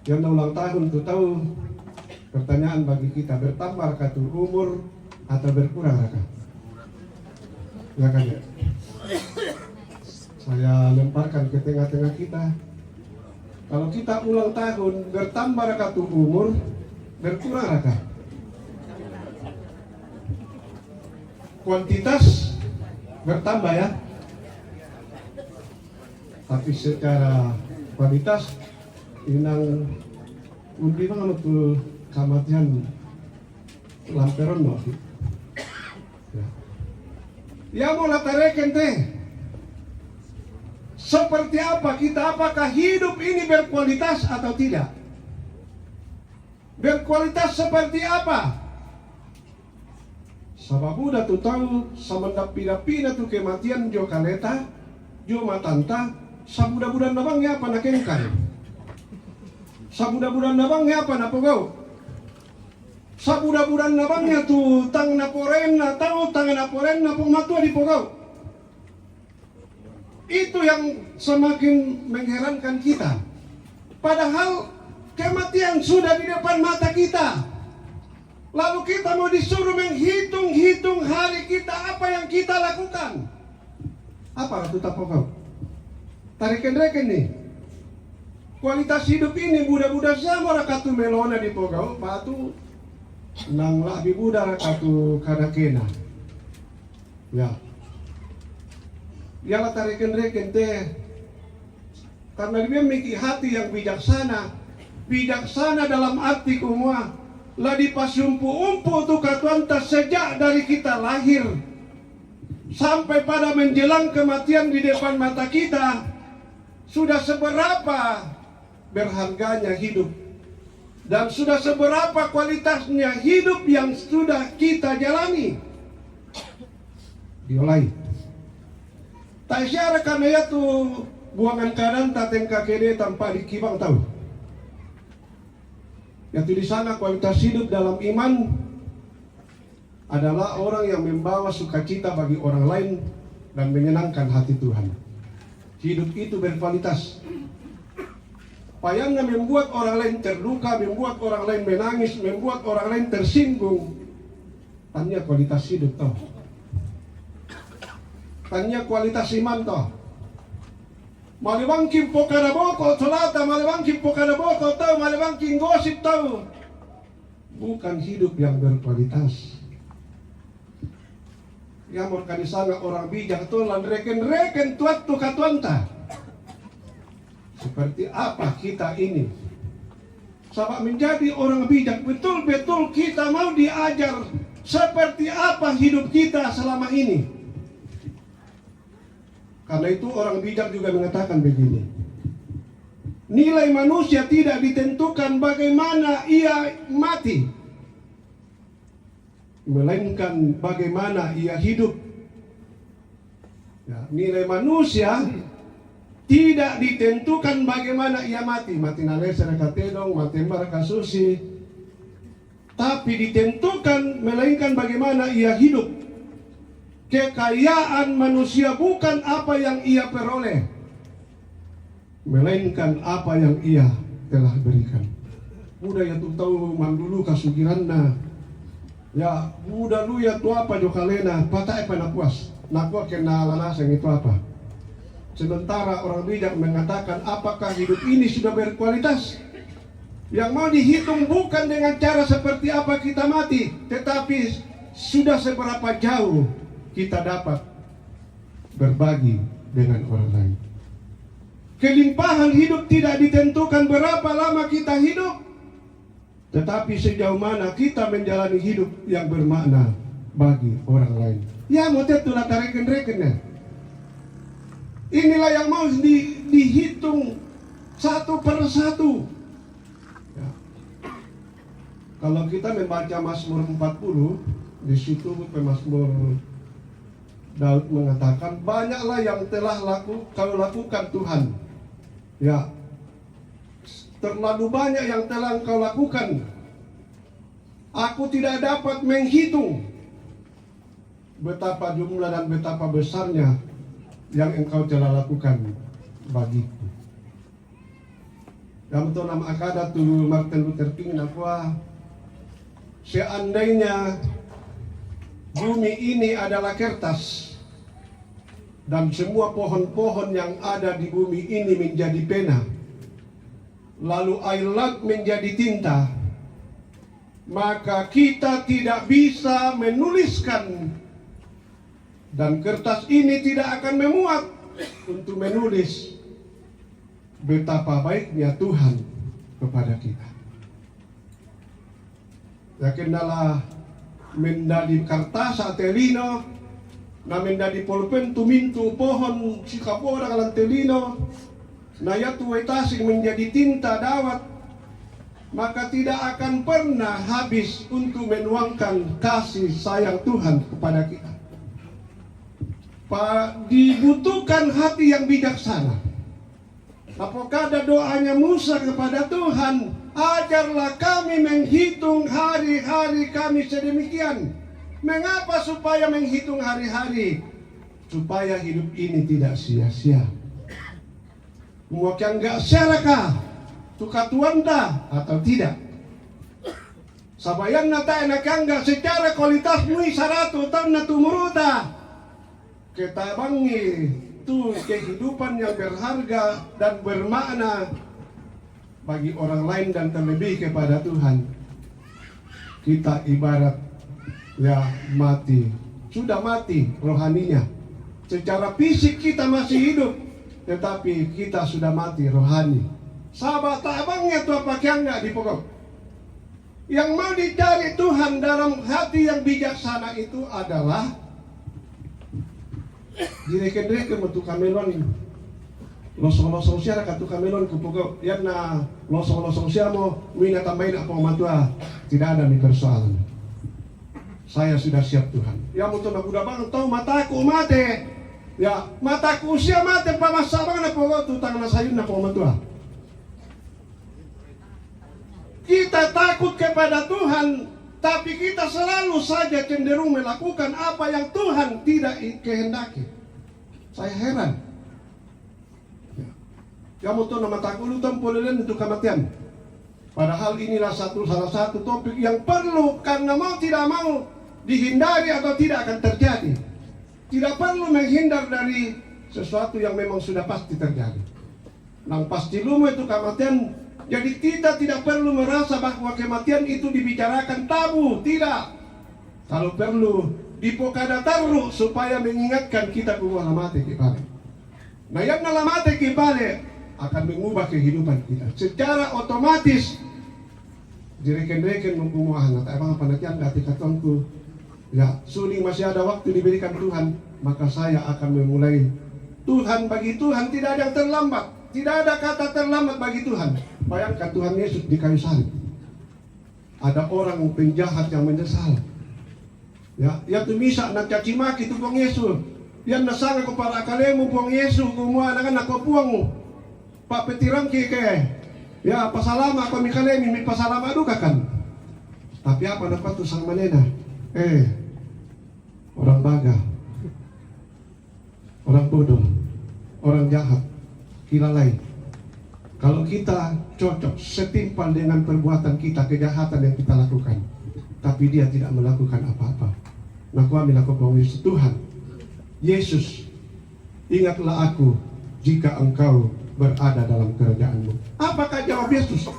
yang ulang tahun tuh tahu pertanyaan bagi kita, bertambah tuh umur atau berkurang kah? Ya kan ya? Saya lemparkan ke tengah-tengah kita. Kalau kita ulang tahun, bertambah tuh umur, berkurang kah? Kuantitas bertambah ya, tapi secara kualitas inang undi bang tuh kematian lamperon mau ya mau latareken teh seperti apa kita, apakah hidup ini berkualitas atau tidak? Berkualitas seperti apa? Sabab udah tuh tahu samanda pina-pina tuh kematian jo kaleta jo matanta sabuda-budan nabangnya apa nakengkan. Sabuda-budan nabangnya apa napogau? Sabuda-budan nabangnya tuh tang naporenna tahu tang naporenna pematua di pogau. Itu yang semakin mengherankan kita. Padahal kematian sudah di depan mata kita. Lalu kita mau disuruh menghitung-hitung hari kita, apa yang kita lakukan. Apa itu tapogau? Tariken-reken nih. Kualitas hidup ini budak-budak sama rakatu melona di pogau batu nang labi budak rakatu kadakena ya ya latariken-reken teh karena dia memiliki hati yang bijaksana dalam arti kumua lah dipasumpu-umpu tuh katuanta sejak dari kita lahir sampai pada menjelang kematian di depan mata kita. Sudah seberapa berharganya hidup dan sudah seberapa kualitasnya hidup yang sudah kita jalani. Diolai tak syara karena ya tuh buangan kanan taten kakede tanpa dikibang tahu. Yaitu di sana kualitas hidup dalam iman adalah orang yang membawa sukacita bagi orang lain dan menyenangkan hati Tuhan. Hidup itu berkualitas. Payahnya membuat orang lain terluka, membuat orang lain menangis, membuat orang lain tersinggung. Tanya kualitas hidup toh. Tanya kualitas iman toh. Malibangking pokada boko tolata, malibangking pokada boko tahu, malibangking gosip tahu. Bukan hidup yang berkualitas. Yang mau disangka orang bijak tuh lan reken-reken tuat tuh katuanta. Seperti apa kita ini? Sabab menjadi orang bijak betul-betul kita mau diajar seperti apa hidup kita selama ini. Karena itu orang bijak juga mengatakan begini. Nilai manusia tidak ditentukan bagaimana ia mati, melainkan bagaimana ia hidup. Ya, nilai manusia tidak ditentukan bagaimana ia mati. Mati nale serakatedong, mati marakasusi. Tapi ditentukan melainkan bagaimana ia hidup. Kekayaan manusia bukan apa yang ia peroleh, melainkan apa yang ia telah berikan. Budaya tu tahu mandulu kasugiranna. Ya, budak lu ya tu apa jokalena, patai pana puas. Nakwa kena lanaseng itu apa? Sementara orang bijak mengatakan apakah hidup ini sudah berkualitas? Yang mau dihitung bukan dengan cara seperti apa kita mati, tetapi sudah seberapa jauh kita dapat berbagi dengan orang lain. Kelimpahan hidup tidak ditentukan berapa lama kita hidup, tetapi sejauh mana kita menjalani hidup yang bermakna bagi orang lain. Ya, mau tentulah reken-rekennya. Inilah yang mau dihitung satu per satu. Ya. Kalau kita membaca Mazmur 40, di situ pemazmur Daud mengatakan, banyaklah yang telah kau lakukan Tuhan. Ya, terlalu banyak yang telah engkau lakukan. Aku tidak dapat menghitung betapa jumlah dan betapa besarnya yang engkau telah lakukan bagiku. Yang nama akada tu Martin Luther King nakwa, seandainya bumi ini adalah kertas dan semua pohon-pohon yang ada di bumi ini menjadi pena, lalu air laut menjadi tinta, maka kita tidak bisa menuliskan, dan kertas ini tidak akan memuat untuk menulis betapa baiknya Tuhan kepada kita. Yakinlah mendadi kartasa telino, na mendadi polpen tumintu pohon sikapora kalang telino, na yatu etasing menjadi tinta dawat, maka tidak akan pernah habis untuk menuangkan kasih sayang Tuhan kepada kita. Dibutuhkan hati yang bijaksana. Apakah ada doanya Musa kepada Tuhan, ajarlah kami menghitung hari-hari kami sedemikian. Mengapa supaya menghitung hari-hari? Supaya hidup ini tidak sia-sia. Mungkin enggak syaraka, tukatuan dah atau tidak. Sabayan nata enak enggak secara kualitas mui 100 tahun na tumuruta. Ketabangi itu kehidupan yang berharga dan bermakna bagi orang lain dan terlebih kepada Tuhan. Kita ibarat ya mati, sudah mati rohaninya. Secara fisik kita masih hidup, tetapi kita sudah mati rohani. Sahabat abangnya tuh apa enggak di pokok. Yang mau dicari Tuhan dalam hati yang bijaksana itu adalah direken-reken untuk kamelon losong-losong siya katu kamelon kupukau yan na losong-losong siya mo wina tambahin apa matua tidak ada nih persoalan. Saya sudah siap Tuhan. Ya mutu na kuda bang tau mataku mate. Ya mataku siya mate pamasa bang na pokok tutang na sayun na po matua. Kita takut kepada Tuhan, tapi kita selalu saja cenderung melakukan apa yang Tuhan tidak kehendaki. Saya heran. Kamu tuh nama takulutan polelen untuk kematian. Padahal inilah salah satu topik yang perlu, karena mau tidak mau dihindari atau tidak akan terjadi. Tidak perlu menghindar dari sesuatu yang memang sudah pasti terjadi. Nang pasti lumu itu kematian. Jadi kita tidak perlu merasa bahwa kematian itu dibicarakan tabu, tidak. Kalau perlu dipokada taruh supaya mengingatkan kita bahwa lamate kibale. Nah yang lamate kibale akan mengubah kehidupan kita secara otomatis. Direken-reken mengumuahan atau abang panakian gati katonku. Ya, suling masih ada waktu diberikan Tuhan, maka saya akan memulai. Tuhan, bagi Tuhan tidak ada yang terlambat. Tidak ada kata terlambat bagi Tuhan. Bayangkan Tuhan Yesus di kayu salib. Ada orang penjahat yang menyesal. Ya, yang tumisa na caci maki tu Puang Yesus. Yang nasanga ko para akalemu Puang Yesus kumua na nako puang pa petiram ki ke. Ya, pasalama ko mi kalemi mi pasalama duka kan. Tapi apa dapat tu sang manena? Orang baga. Orang bodoh. Orang jahat. Kilalai. Kalau kita cocok setimpal dengan perbuatan kita, kejahatan yang kita lakukan, tapi dia tidak melakukan apa-apa, nah kami lakukan Yesus Tuhan. Yesus, ingatlah aku jika engkau berada dalam kerajaan-Mu. Apakah jawab Yesus?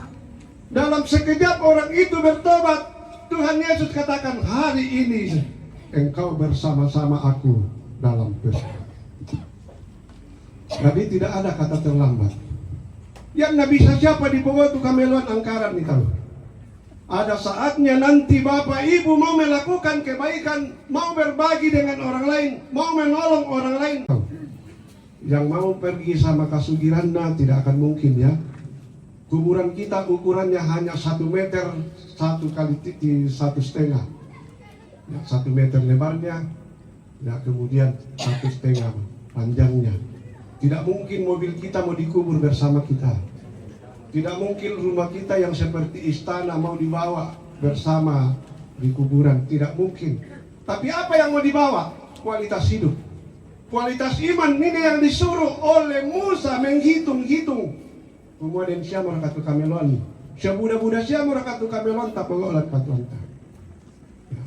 Dalam sekejap orang itu bertobat. Tuhan Yesus katakan, hari ini engkau bersama-sama aku dalam surga. Jadi tidak ada kata terlambat. Yang nggak bisa siapa di Pogotu Kameluan Angkaran nih tahu. Ada saatnya nanti Bapak Ibu mau melakukan kebaikan, mau berbagi dengan orang lain, mau menolong orang lain. Yang mau pergi sama Kasugiranda tidak akan mungkin ya. Kuburan kita ukurannya hanya 1 meter 1 kali 1,5. Ya, 1 meter lebarnya, ya kemudian 1,5 panjangnya. Tidak mungkin mobil kita mau dikubur bersama kita. Tidak mungkin rumah kita yang seperti istana mau dibawa bersama di kuburan. Tidak mungkin. Tapi apa yang mau dibawa? Kualitas hidup. Kualitas iman ini yang disuruh oleh Musa menghitung-hitung. Kemudian siapa orang katu kamelon? Siapa budak-budak siapa orang katu kamelon tak perlu olah katuanta. Ya.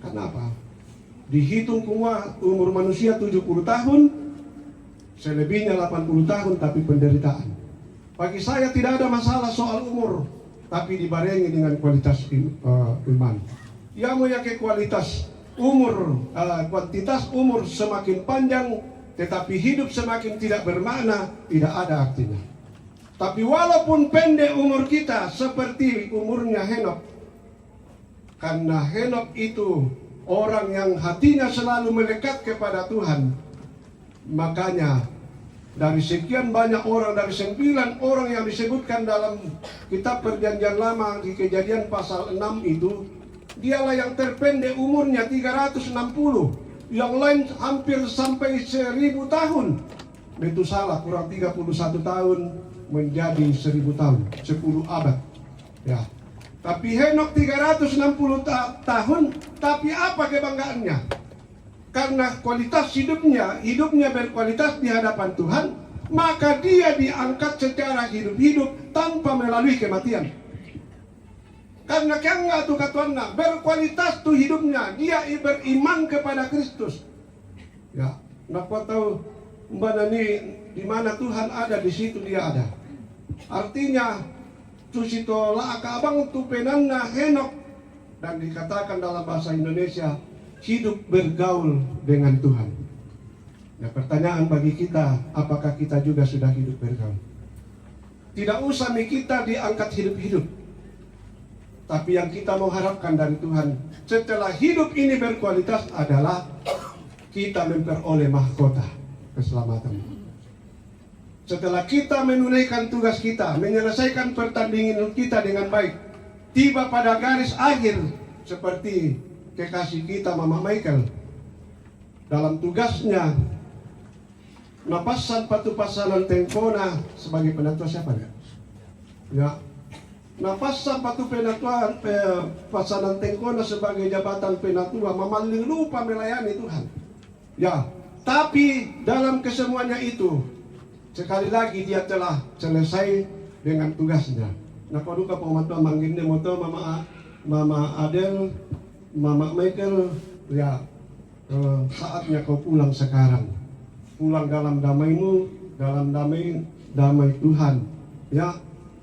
Kenapa? Dihitung semua umur manusia 70 tahun, selebihnya 80 tahun tapi penderitaan. Bagi saya tidak ada masalah soal umur, tapi dibarengi dengan kualitas iman. Yang punya kualitas umur, kuantitas umur semakin panjang, tetapi hidup semakin tidak bermakna, tidak ada artinya. Tapi walaupun pendek umur kita seperti umurnya Henok, karena Henok itu orang yang hatinya selalu melekat kepada Tuhan, makanya dari sekian banyak orang, dari 9 orang yang disebutkan dalam kitab Perjanjian Lama di Kejadian pasal 6 itu, dialah yang terpendek umurnya 360, yang lain hampir sampai 1000 tahun. Metusala kurang 31 tahun menjadi 1000 tahun, 10 abad. Ya. Tapi Henok 360 tahun, tapi apa kebanggaannya? Karena kualitas hidupnya berkualitas di hadapan Tuhan, maka dia diangkat secara hidup-hidup tanpa melalui kematian. Karena kaya tuh katuanna berkualitas tuh hidupnya, dia beriman kepada Kristus. Ya, nak tahu Mbak Nani di mana Tuhan ada, di situ dia ada. Artinya tusito laaka abang tu penanna Henok, dan dikatakan dalam bahasa Indonesia hidup bergaul dengan Tuhan. Nah, pertanyaan bagi kita, apakah kita juga sudah hidup bergaul? Tidak usah kita diangkat hidup-hidup, tapi yang kita mau harapkan dari Tuhan setelah hidup ini berkualitas adalah kita memperoleh mahkota keselamatan. Setelah kita menunaikan tugas kita, menyelesaikan pertandingan kita dengan baik, tiba pada garis akhir seperti kekasih kita Mama Michael dalam tugasnya napasan patu pasalan tengkona sebagai penatua siapa ya? Ya, napasan patu penatua pasalan tengkona sebagai jabatan penatua, Mama lupa melayani Tuhan. Ya, tapi dalam kesemuanya itu sekali lagi dia telah selesai dengan tugasnya. Nah, kalau duka pematua manggilnya moto Mama Adel, Mama Michael, ya saatnya kau pulang sekarang. Pulang dalam damai-Mu, dalam damai Tuhan. Ya,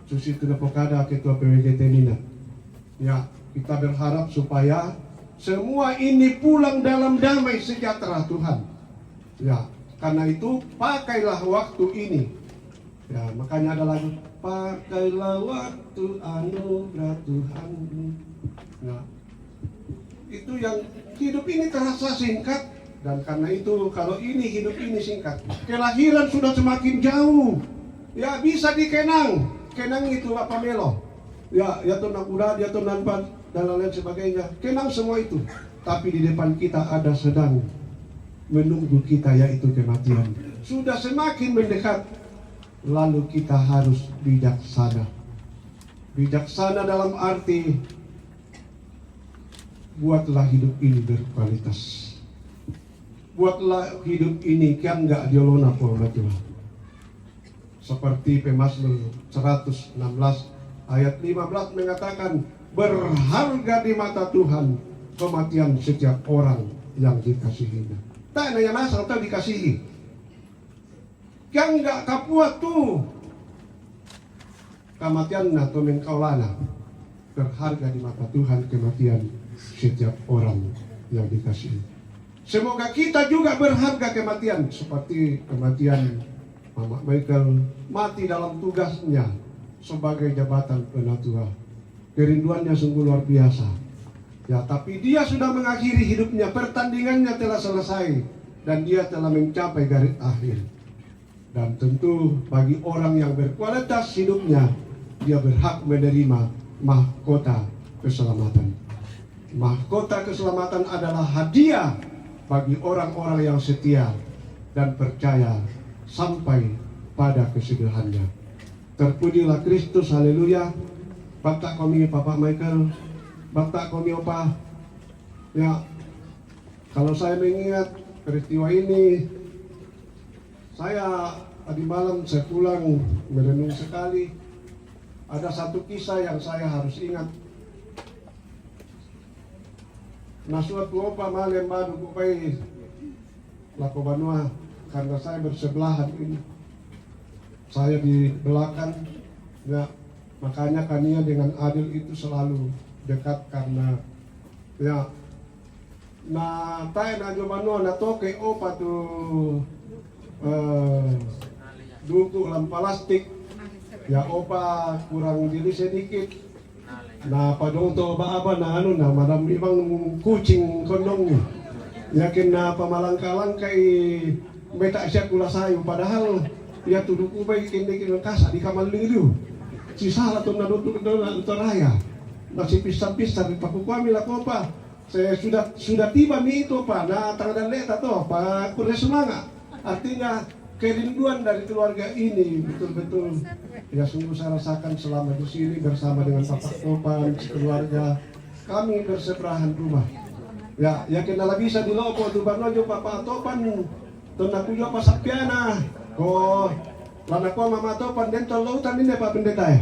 Susi Tunapokada Ketua PWGT Nina. Ya, kita berharap supaya semua ini pulang dalam damai sejahtera Tuhan. Ya, karena itu pakailah waktu ini. Ya, makanya ada lagu pakailah waktu anugerah Tuhan. Nah, itu yang hidup ini terasa singkat, dan karena itu kalau ini hidup ini singkat, kelahiran sudah semakin jauh. Ya, bisa dikenang, kenang itu Bapak Melo. Ya tuh nakuda, ya tuh nanpan dan lain sebagainya. Kenang semua itu. Tapi di depan kita ada sedang menunggu kita, yaitu kematian. Sudah semakin mendekat, lalu kita harus bijaksana. Bijaksana dalam arti buatlah hidup ini berkualitas. Buatlah hidup ini kan nggak diolona Tuhan. Seperti Pemazmur 116 ayat 15 mengatakan, berharga di mata Tuhan kematian setiap orang yang dikasihinya. tak na yang asal tak dikasihi. Yang nggak kapuat tuh kematian atau mengkaulana. Berharga di mata Tuhan kematian setiap orang yang dikasihi. Semoga kita juga berharga kematian seperti kematian Mama Michael mati dalam tugasnya sebagai jabatan penatua. Kerinduannya sungguh luar biasa. Ya, tapi dia sudah mengakhiri hidupnya, pertandingannya telah selesai dan dia telah mencapai garis akhir. Dan tentu bagi orang yang berkualitas hidupnya, dia berhak menerima mahkota keselamatan. Mahkota keselamatan adalah hadiah bagi orang-orang yang setia dan percaya sampai pada kesudahannya. Terpujilah Kristus, haleluya. Bapak kami Bapak Michael, Bapak kami Opa. Ya, kalau saya mengingat peristiwa ini, saya tadi malam saya pulang merenung sekali. Ada satu kisah yang saya harus ingat. Nah, suatu Opa malam madu kupai Lako Banua, karena saya bersebelahan ini. Saya di belakang, ya, makanya kania dengan Adil itu selalu dekat karena ya. Nah, tayo na Banua na toke Opa tuh duku lam plastik. Ya Opa kurang dili sedikit. Nah, padong to ba na ano na madam ibang kucing kondong. Yakin na pamalangka-langkay may ta siya kula sayo padahal ya tuduk ubay kindi kasa di kamal liru. Si salah to nadutuk na raya. Masih pisah-pisah di pakukwami la ko pa. Saya sudah tiba nih itu Pak. Nah, tanggal leta to Pak kurang semangat. Artinya kerinduan dari keluarga ini betul-betul ya sungguh saya rasakan selama di sini bersama dengan Bapak Topan, keluarga kami bersebelahan rumah. Ya, yakin ala bisa di lopo tu barnojo Bapak Topan, tunaku jo pasapiana. Ko lana ko Mama Topan dentol lautan ini Pak Pendeta ya.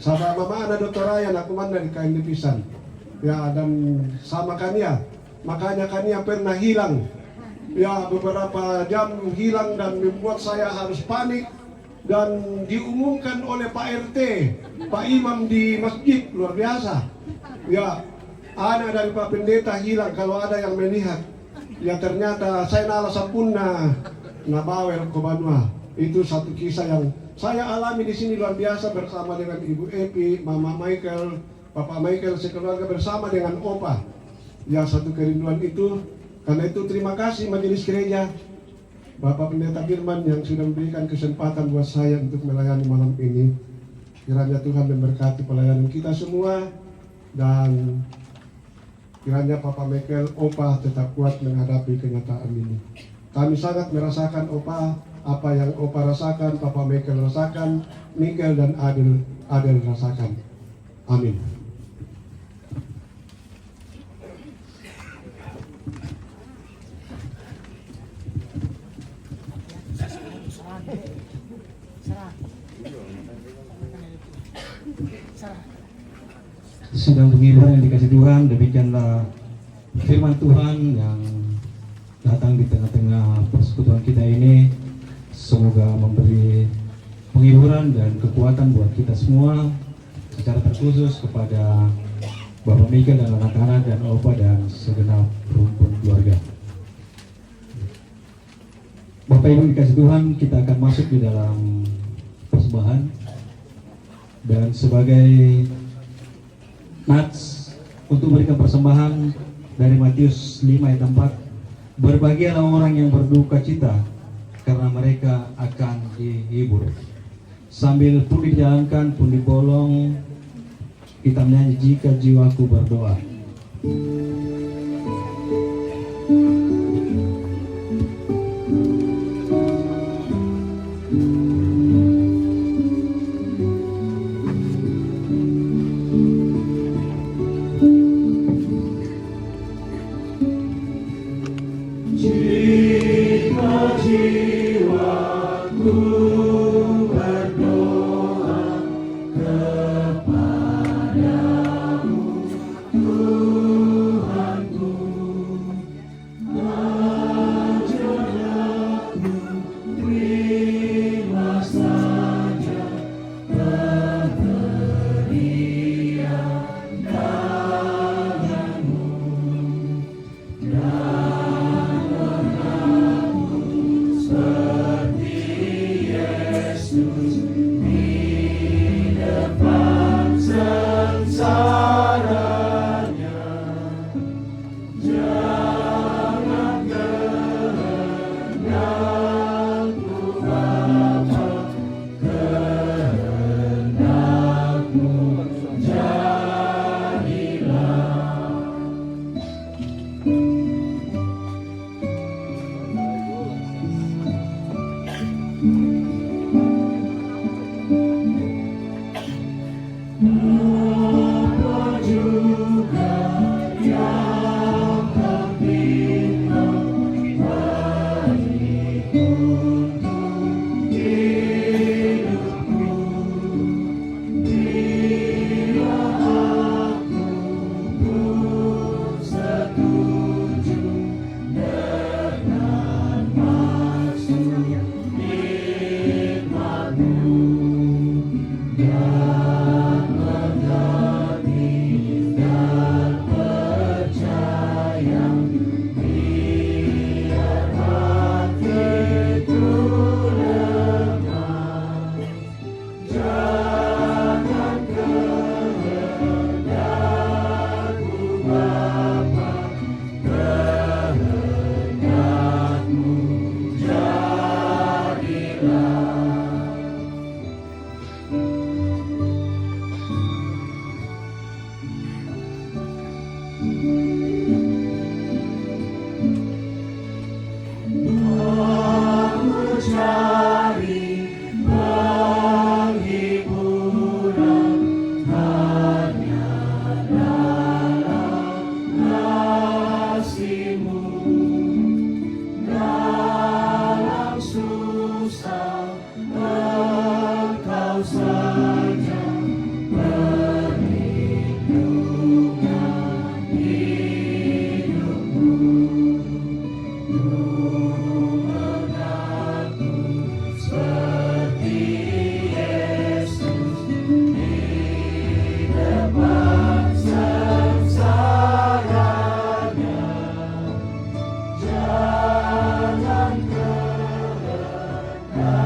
Sama Mama ana Dr. Ryan aku mana di kain dipisan. Ya, dan sama kania, makanya kania pernah hilang. Ya, beberapa jam hilang dan membuat saya harus panik dan diumumkan oleh Pak RT, Pak Imam di masjid, luar biasa. Ya, anak dari Pak Pendeta hilang, kalau ada yang melihat. Ya, ternyata saya nala sampuna nabawel ke Banua. Itu satu kisah yang saya alami di sini luar biasa bersama dengan Ibu Epi, Mama Michael, Papa Michael sekeluarga bersama dengan Opa. Ya, satu kerinduan itu. Karena itu terima kasih Majelis Gereja, Bapak Pendeta Firman yang sudah memberikan kesempatan buat saya untuk melayani malam ini. Kiranya Tuhan memberkati pelayanan kita semua dan kiranya Papa Michael, Opa tetap kuat menghadapi kenyataan ini. Kami sangat merasakan Opa, apa yang Opa rasakan, Papa Michael rasakan, Michael dan Adel rasakan. Amin. Sedang penghiburan yang dikasih Tuhan, demikianlah firman Tuhan yang datang di tengah-tengah persekutuan kita ini. Semoga memberi penghiburan dan kekuatan buat kita semua, secara terkhusus kepada Bapak Michael dan anak-anak dan Opa dan segenap rumpun keluarga. Bapak Ibu dikasih Tuhan, kita akan masuk di dalam persembahan dan sebagai nats untuk memberikan persembahan dari Matius 5 ayat 4, berbahagialah orang yang berduka cita karena mereka akan dihibur. Sambil pun dijalankan pun dibolong, kita menyanyi jika jiwaku berdoa. Tuhanku Yesus di depan sengsaranya. Jangan kehendakku Bapa, kehendakmu jadilah. Apa juga yang kau pinta baik untuk hidupku, biar aku pun setuju dengan maksud hikmatmu. Dan mengerti dan percaya, biar hatiku lemah. Jangan kehendakku Bapa, kehendakmu jadilah. Aku cari penghiburan hanya dalam kasih-Mu. Dalam susah Engkau saja perlindungan hidupku. Mengaku seperti Yesus di depan sengsaranya. Jangan kehendakku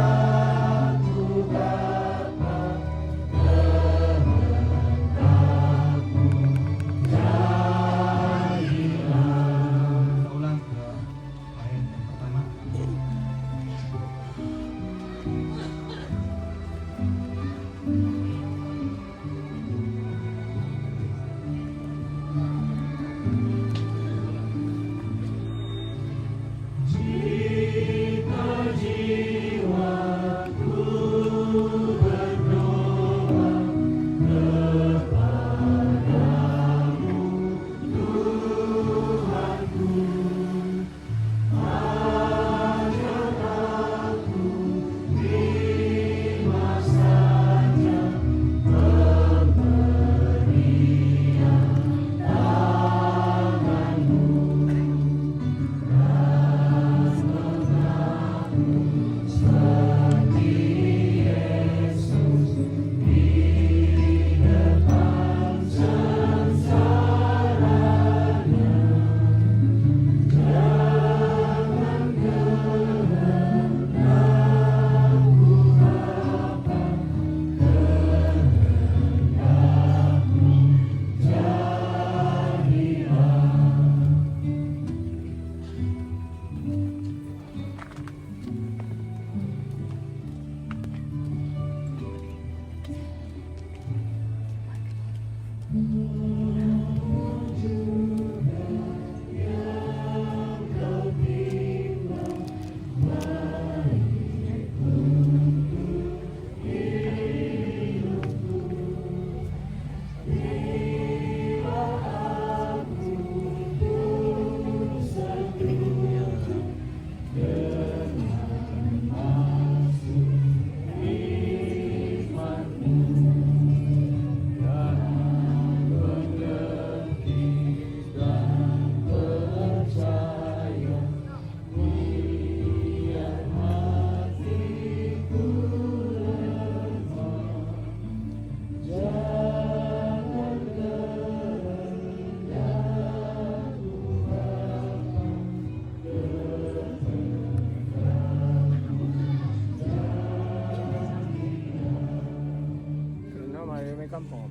kampung.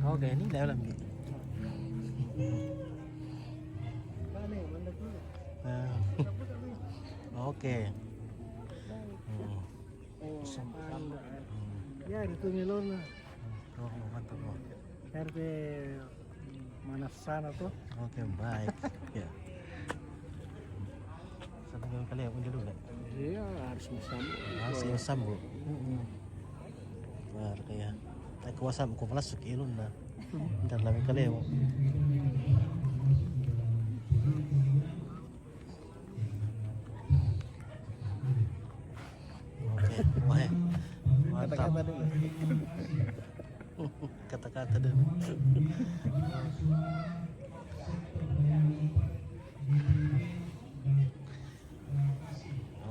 Oke, ini dalam gitu. Oke. Ya itu milon lah. Oh, mantap. RT mana sana tuh? Oke, baik. Ya. Sampai kali aku dulu kan. Iya harus bersambung. Masih sambung. Baru kayak aku wasam ko masuk ilun na. Ntar lami kali mo. Oke, wah. Mantap. Kata-kata dulu. Kata-kata dulu.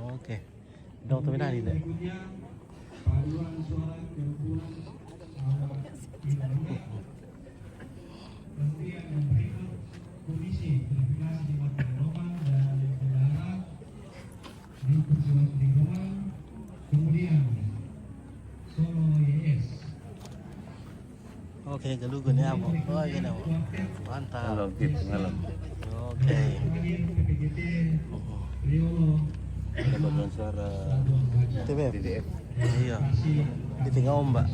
Oke. Dong tuh nani deh. Paduan suara kerukunan awak Kementerian yang berikut Komisi Verifikasi di Mata Roman dan Bendahara di Persiwatan Lingkungan, kemudian Solo YS. Oke, galugan ya mo. Oh, gini mo. Mantap. Oke. Kemudian PPGT Riolo TBF. Iya. Ditinggal Mbak.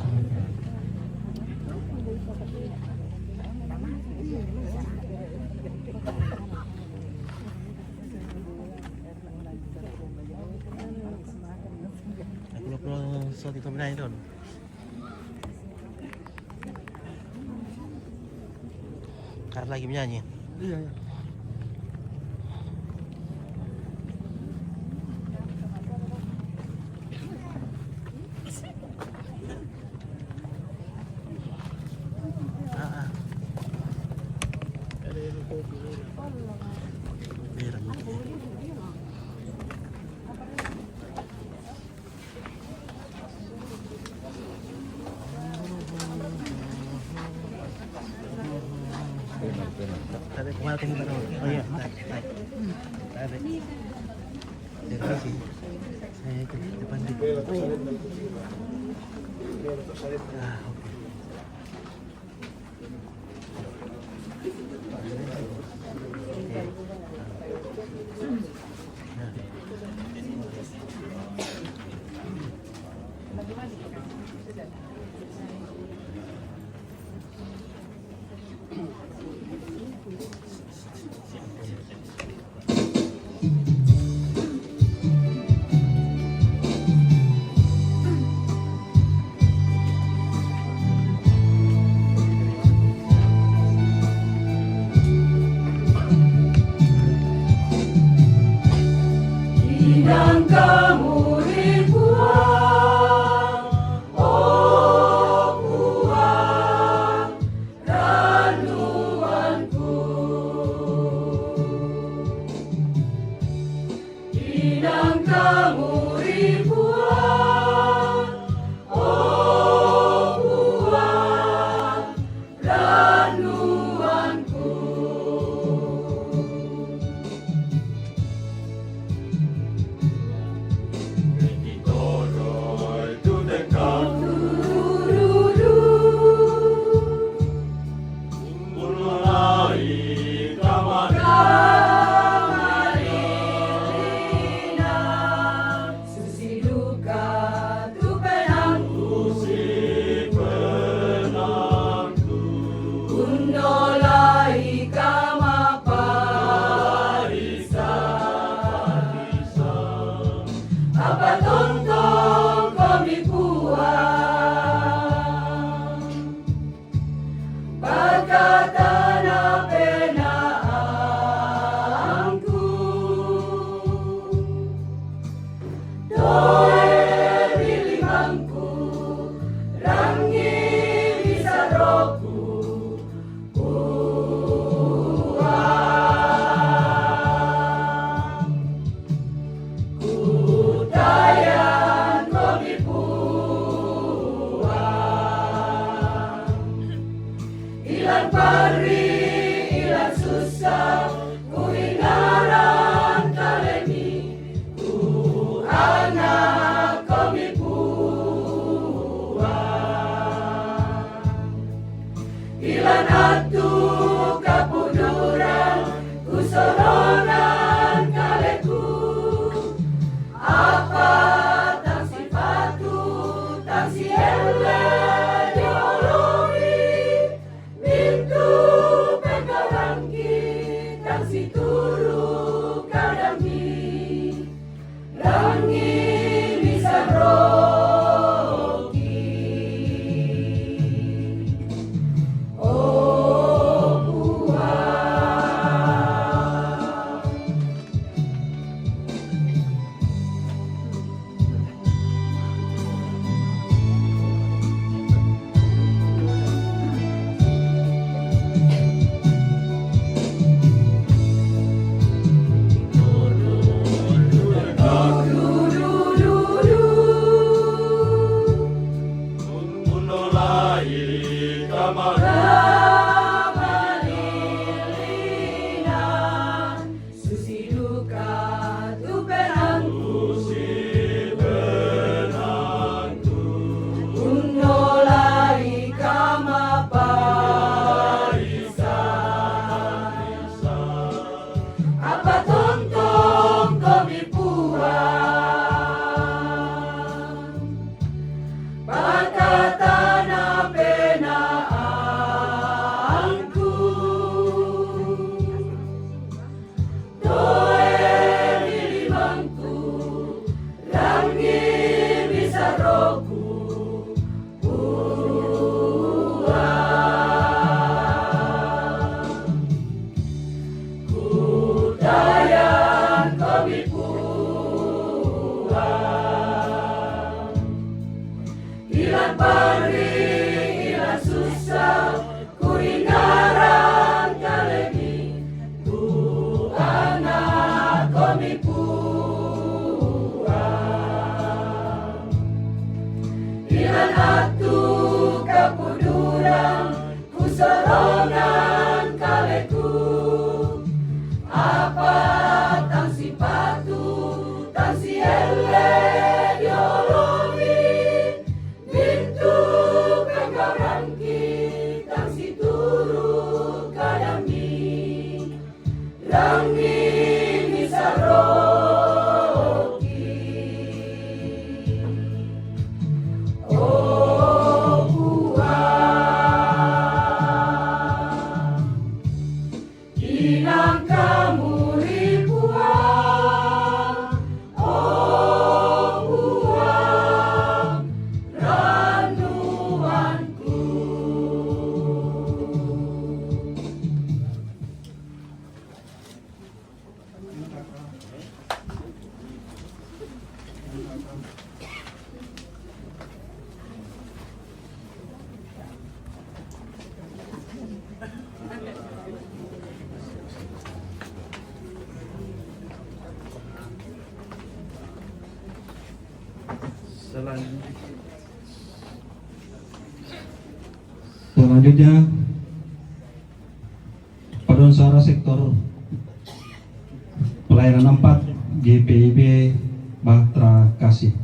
Aku perlu sesuatu itu benar itu. Karena lagi menyanyi. Iya. Tarik kemana tinggi baru? Oh iya, tarik. Dari sini. Saya ke depan dikit. Oh iya. Ah, oke. Inang kamu ribuan, oh buang randuanku. Inang kamu ribuan, oh buang randuanku. ilan pari, ilan susah, ku ingaran kalemi, ku anak komi puang. Ilan atu kapudurang, ku sorongan kaleku, apa tang si patu, tang si ele diolomi, bintu penggaranki, tang si turu kadami, rangi misaroki. Oh puang, inang kamu ribuan. Oh puang, ranuanku. Selanjutnya Paduansara Sektor Pelayanan 4 GPIB Batra Kasih.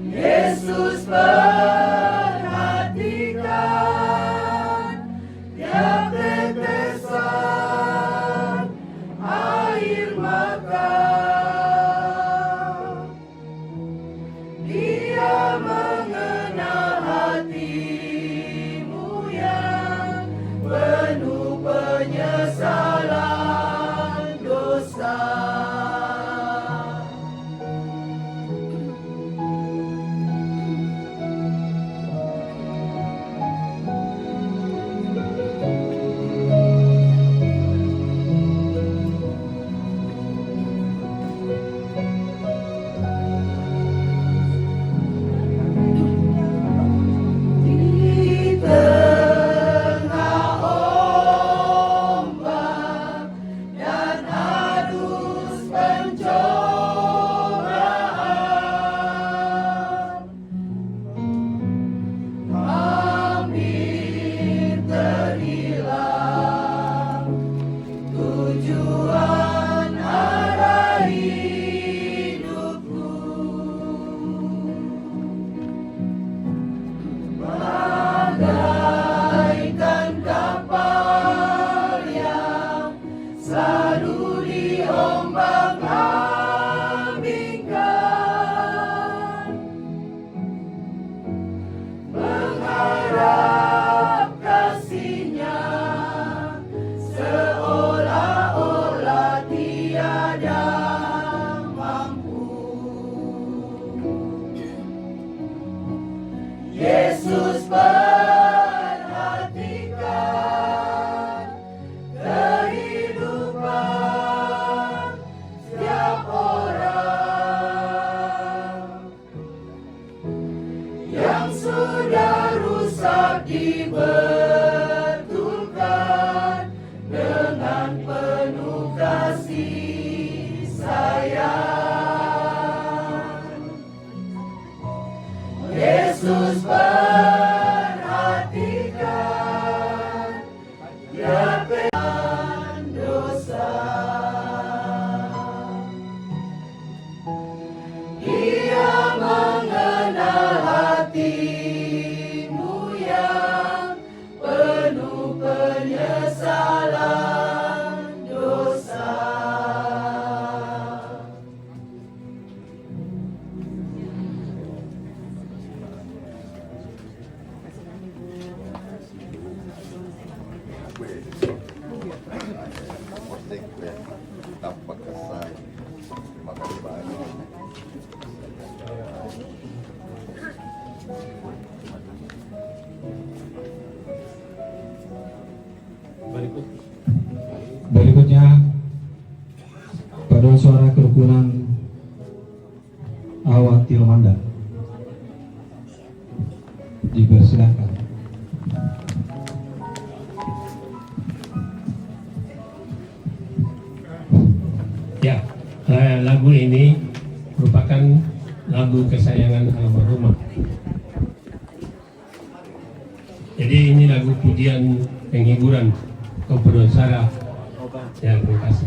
Yesus Yesus perhatikan kehidupan setiap orang yang sudah rusak dibetulkan dengan penuh kasih sayang. Yesus perhatikan tiap dosa. Dia mengenal hatimu yang penuh penyesalan dosa. Tanpa kesan. Terima kasih banyak. Berikutnya paduan suara kerukunan Awat Tilmanda dipersilakan. Ya, lagu ini merupakan lagu kesayangan almarhumah. Jadi ini lagu pujian penghiburan kepada Sarah. Ya, terima kasih.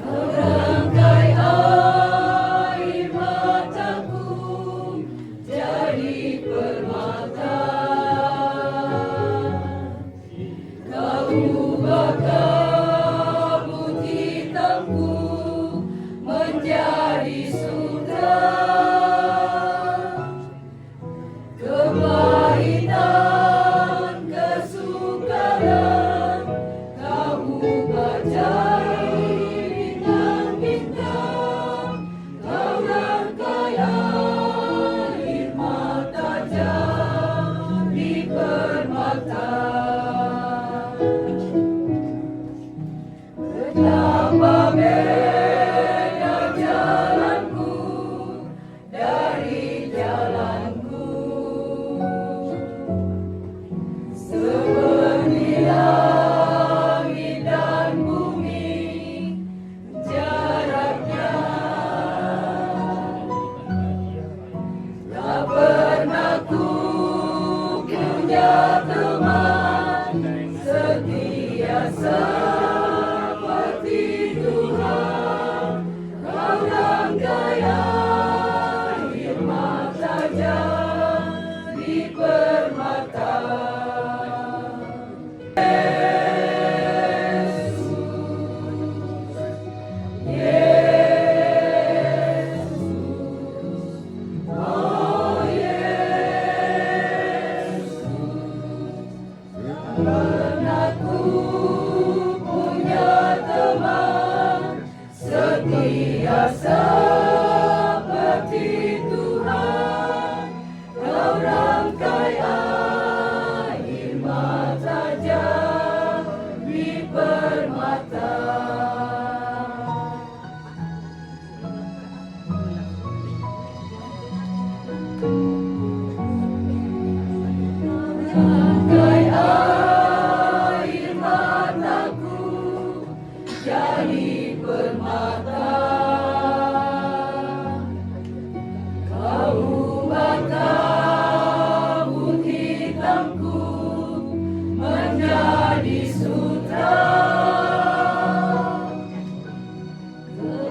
Merangkai air mataku jadi permata. Kau ubah kabut hitamku menjadi surga. Kepahitan, kesukaran, kau ubah jadi bintang-bintang. Kau rangkai air mata jadi permata. Betapa beda jalanku dari jalanku. Seperti langit dan bumi jaraknya. Tak pernah ku punya teman setia seperti Tuhan. Kau rangkai air mata jadi permata. Pernah ku permata. Rangkai air mataku jadi permata. Kau ubah kabut hitamku menjadi sutra.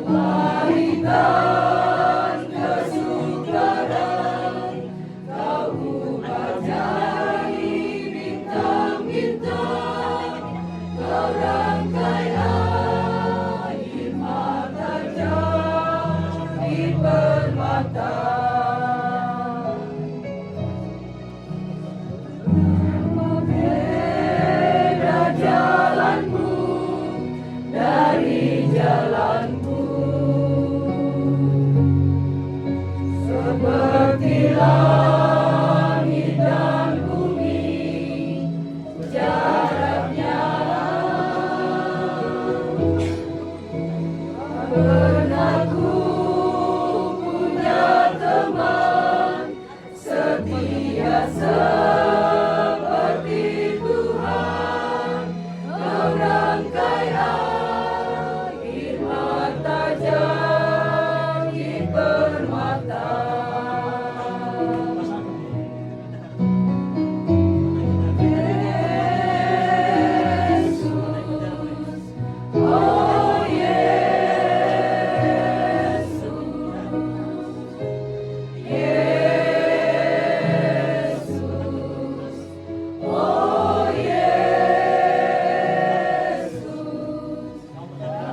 Kebaikan, kesukaran, kau ubah jadi bintang-bintang. Kau rangkai air mata jadi permata. Beda jalanmu dari jalanku, seperti langit dan bumi jaraknya. Pernah ku punya teman setia seperti Tuhan. Kau rangkai air mata jadi permata. Yesus, oh Yesus, Yesus, oh Yesus.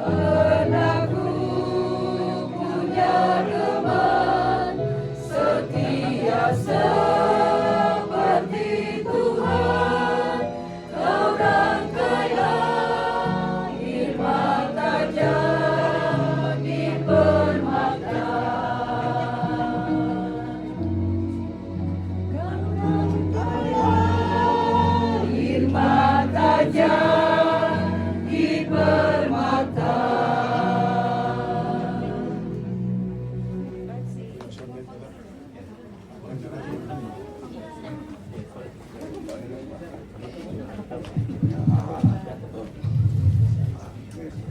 Pernah ku punya teman setia seperti Tuhan. Kau rangkai air mata jadi permata. Kau rangkai air mata jadi permata.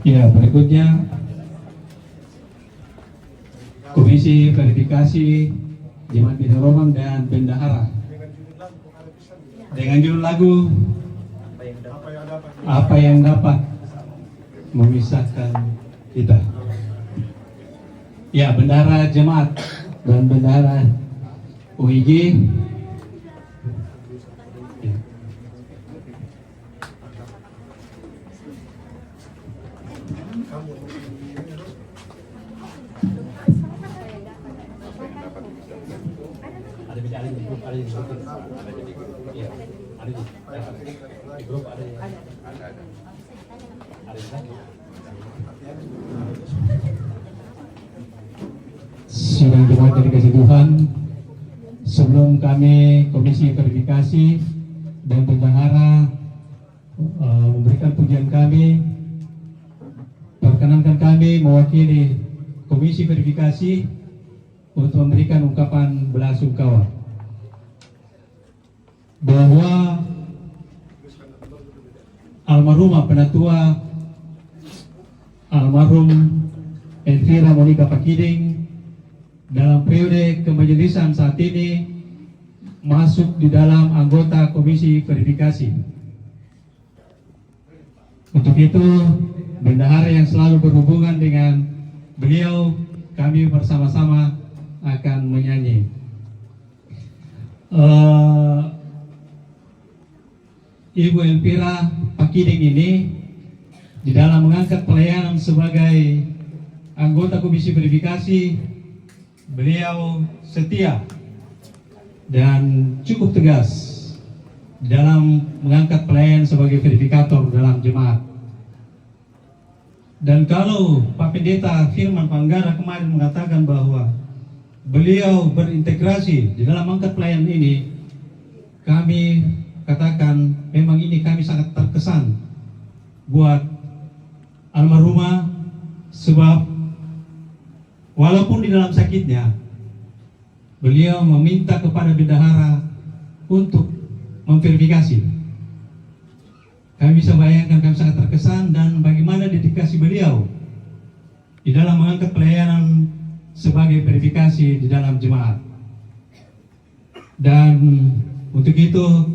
Ya, berikutnya Komisi Verifikasi Jemaat Bidang Romang dan Bendahara dengan judul lagu Apa yang dapat memisahkan kita. Ya, Bendahara Jemaat dan Bendahara UIG. Sidang jemaat yang dikasihi Tuhan, sebelum kami Komisi Verifikasi dan Bendahara memberikan pujian kami, perkenankan kami mewakili Komisi Verifikasi untuk memberikan ungkapan belasungkawa bahwa almarhumah penatua almarhum Elvira Monica Pakiding dalam periode kemajelisan saat ini masuk di dalam anggota Komisi Verifikasi. Untuk itu, bendahara yang selalu berhubungan dengan beliau, kami bersama-sama akan menyanyi. Ibu Elvira Pakiding ini di dalam mengangkat pelayanan sebagai anggota Komisi Verifikasi, beliau setia dan cukup tegas dalam mengangkat pelayanan sebagai verifikator dalam jemaat. Dan kalau Pak Pendeta Firman Panggara kemarin mengatakan bahwa beliau berintegrasi di dalam angkat pelayanan ini, kami katakan memang ini kami sangat terkesan buat rumah, sebab walaupun di dalam sakitnya beliau meminta kepada bendahara untuk memverifikasi. Kami bisa bayangkan, kami sangat terkesan dan bagaimana dedikasi beliau di dalam mengangkat pelayanan sebagai verifikasi di dalam jemaat. Dan untuk itu,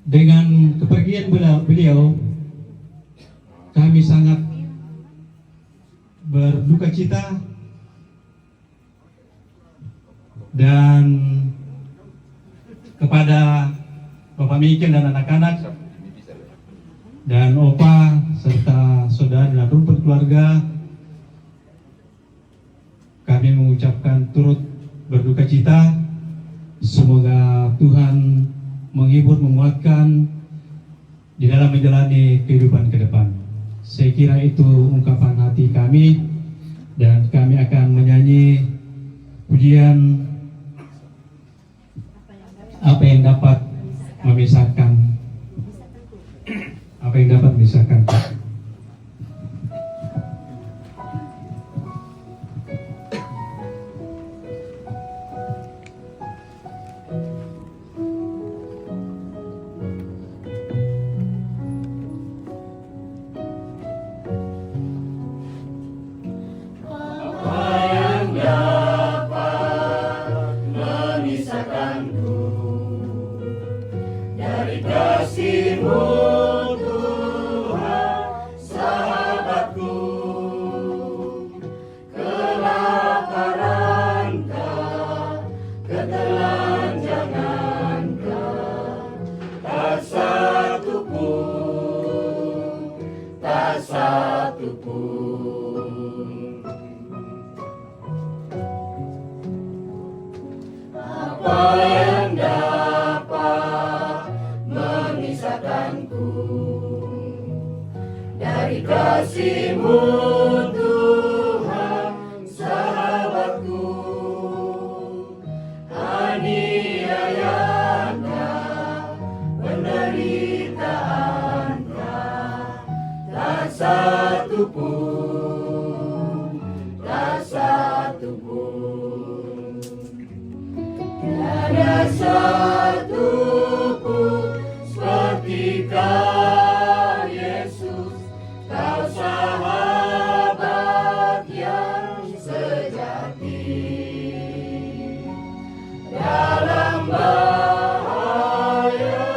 dengan kepergian beliau, kami sangat berduka cita dan kepada Bapak Michael dan anak-anak dan Opa serta saudara dan rumpun keluarga, kami mengucapkan turut berduka cita. Semoga Tuhan menghibur, menguatkan di dalam menjalani kehidupan ke depan. Saya kira itu ungkapan hati kami, dan kami akan menyanyi pujian apa yang dapat memisahkan kasih-Mu Tuhan sahabatku, aniayanya penderitaannya tak satu pun, tiada satu pun seperti Kau Yesus, Kau sahabat yang sejati. Dalam bahaya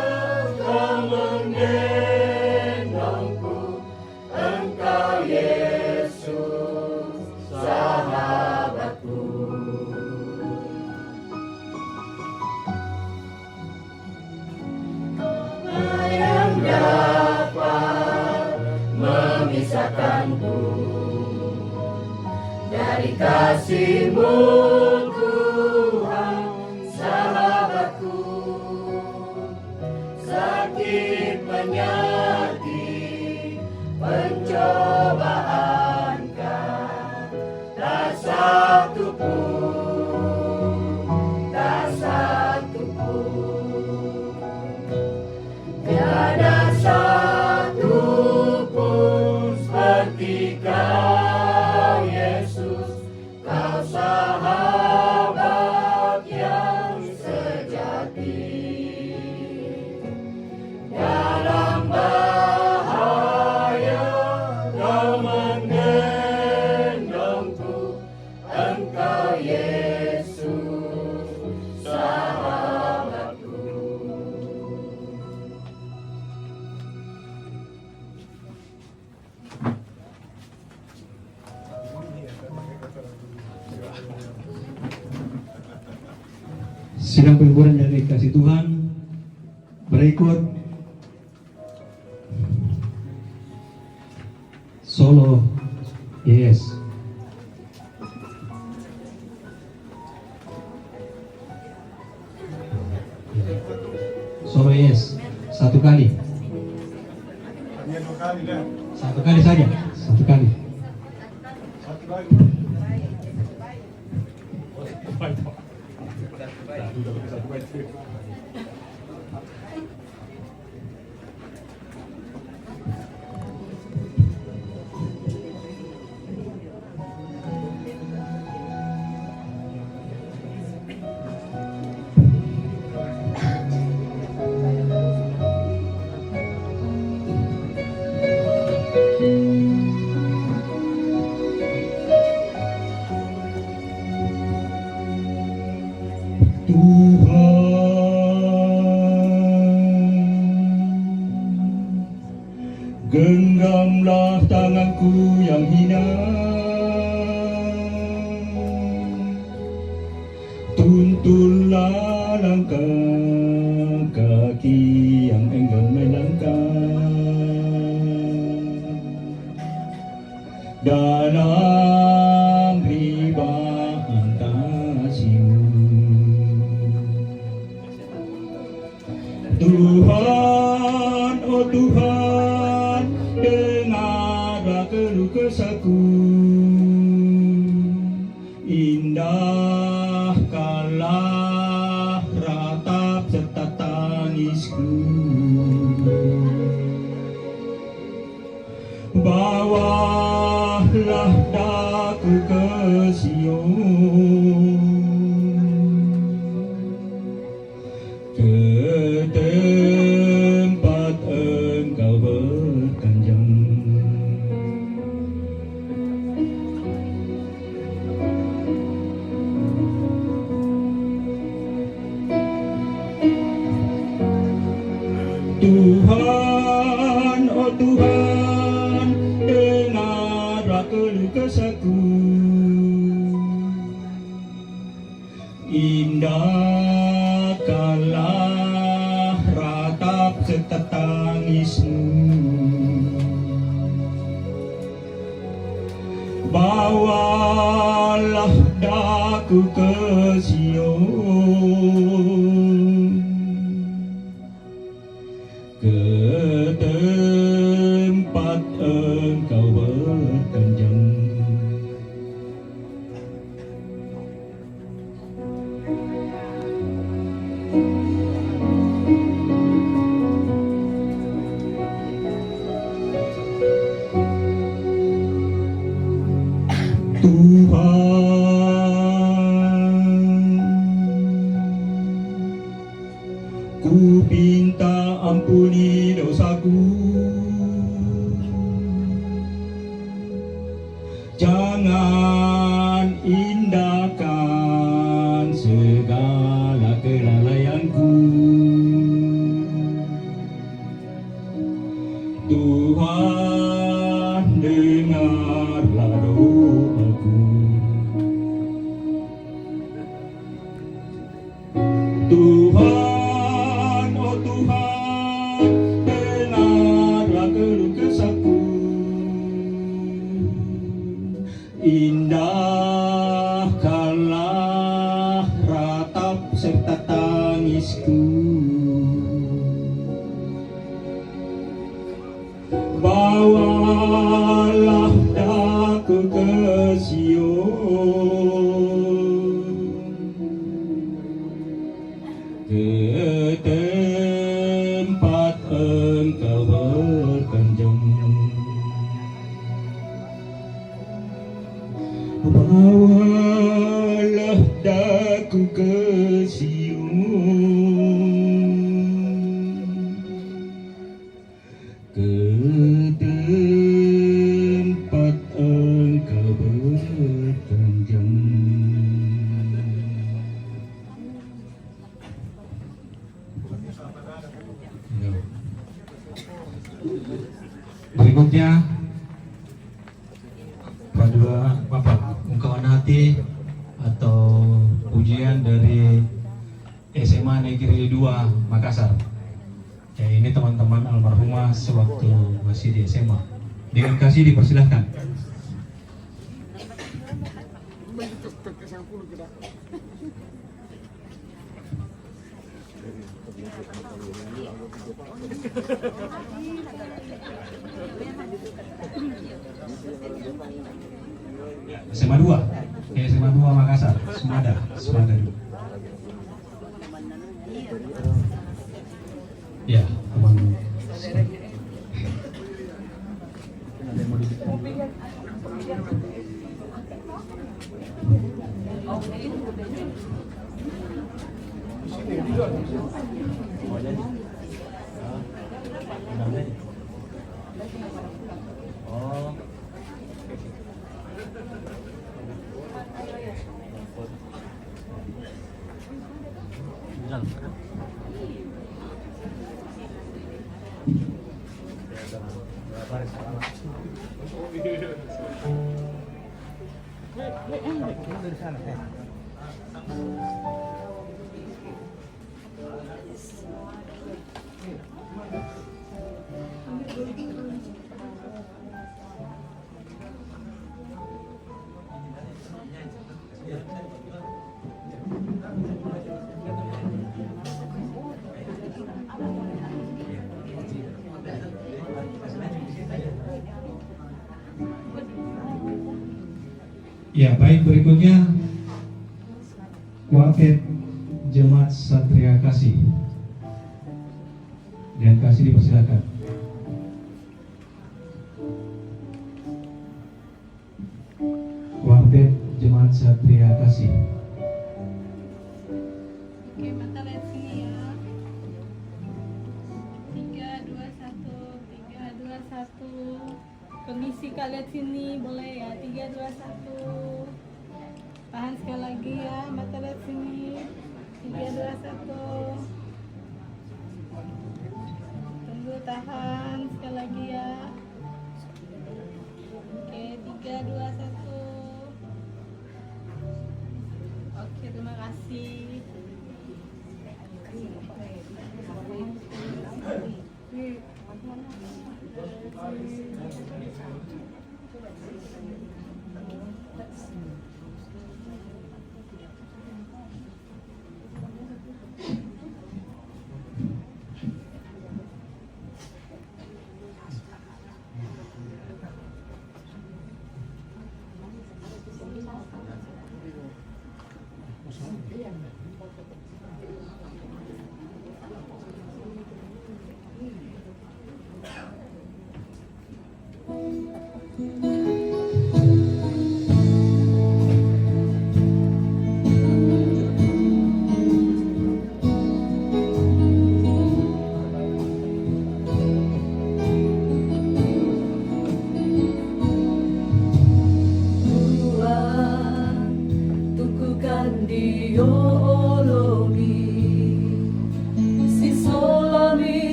Kau menggendongku, Engkau Yesus sahabatku. Apa yang dapat memisahkanku dari kasih-Mu Tuhan sahabatku? Sakit, penyakit, pencobaan kan tak satu pun, tiada satu pun seperti Kau Yesus, Kau sahabat yang sejati. Dalam bahaya Kau menggendongku, Engkau Yesus sahabatku. Sidang penghiburan yang dikasih Tuhan, berikut solo Yes. Solo Yes, satu kali. Satu kali saja, satu kali. Genggamlah tanganku yang hina, tuntunlah langkah kaki yang enggan melangkah dalam ribaan kasih-Mu. Tuhan, oh Tuhan, dengarlah keluh kesahku, indahkanlah ratap serta tangisku. Bawalah daku ke Sion, ke tempat Engkau berkanjang. Tuhan, oh Tuhan, dengarlah keluh kesahku, indahkanlah ratap serta tangis-Mu. Bawalah daku ke Sion, ke tempat Engkau berkanjang. Tuhan, ku minta ampuni dosaku, jangan indahkan segala kelalaianku. Tuhan, dengarlah doaku. Tuhan, oh Tuhan, dengarlah keluh kesahku, indahkanlah ratap serta tangisku. Bawalah daku ke Sion, ke tempat Engkau berkanjang. Bawalah daku ke Sion, ke tempat Engkau berkanjang. Berikutnya pada Bapak ungkapan hati atau pujian dari SMA Negeri 2 Makassar. Ya, ini teman-teman almarhumah sewaktu masih di SMA. Dengan kasih dipersilahkan. SMA 2, SMA 2 Makassar, Semada dulu. Ya, teman. Dari sana. Ya, baik, berikutnya Kuartet Jemaat Satria Kasih. Dan Kasih dipersilakan. Kuartet Jemaat Satria Kasih. Oke, mata lihat sini ya. 3, 2, 1, 3, 2, 1. Kondisi kalian sini boleh ya. 3, 2, 1. Tahan sekali lagi ya. Mata lihat sini. 3, 2, 1. Tunggu, tahan sekali lagi ya. Oke, 3, 2, 1. Oke, terima kasih.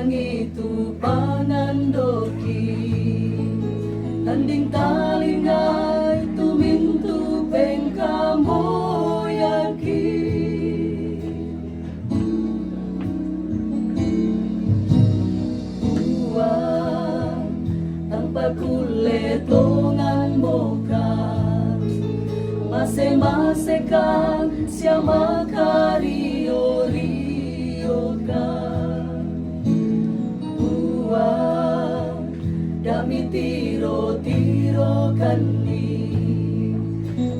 Itu panandoki tanding talingai tumintu pengkamoyaki uang tanpa kulit longan mokan mase-masekan siama kario-riokan dami tiro-tiro kani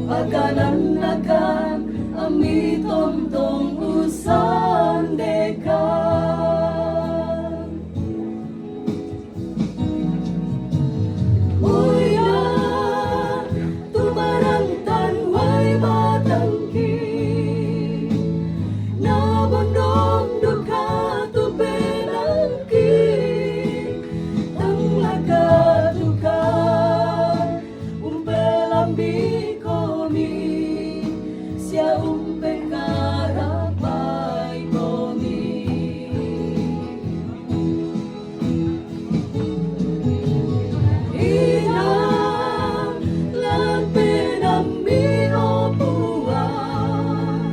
akan ami tontong usan dekan uya tumarang tanway matangki na bondong duka tu benangki Katukan umpelambi komi sia umpe karapai komi ina lan penambi opuan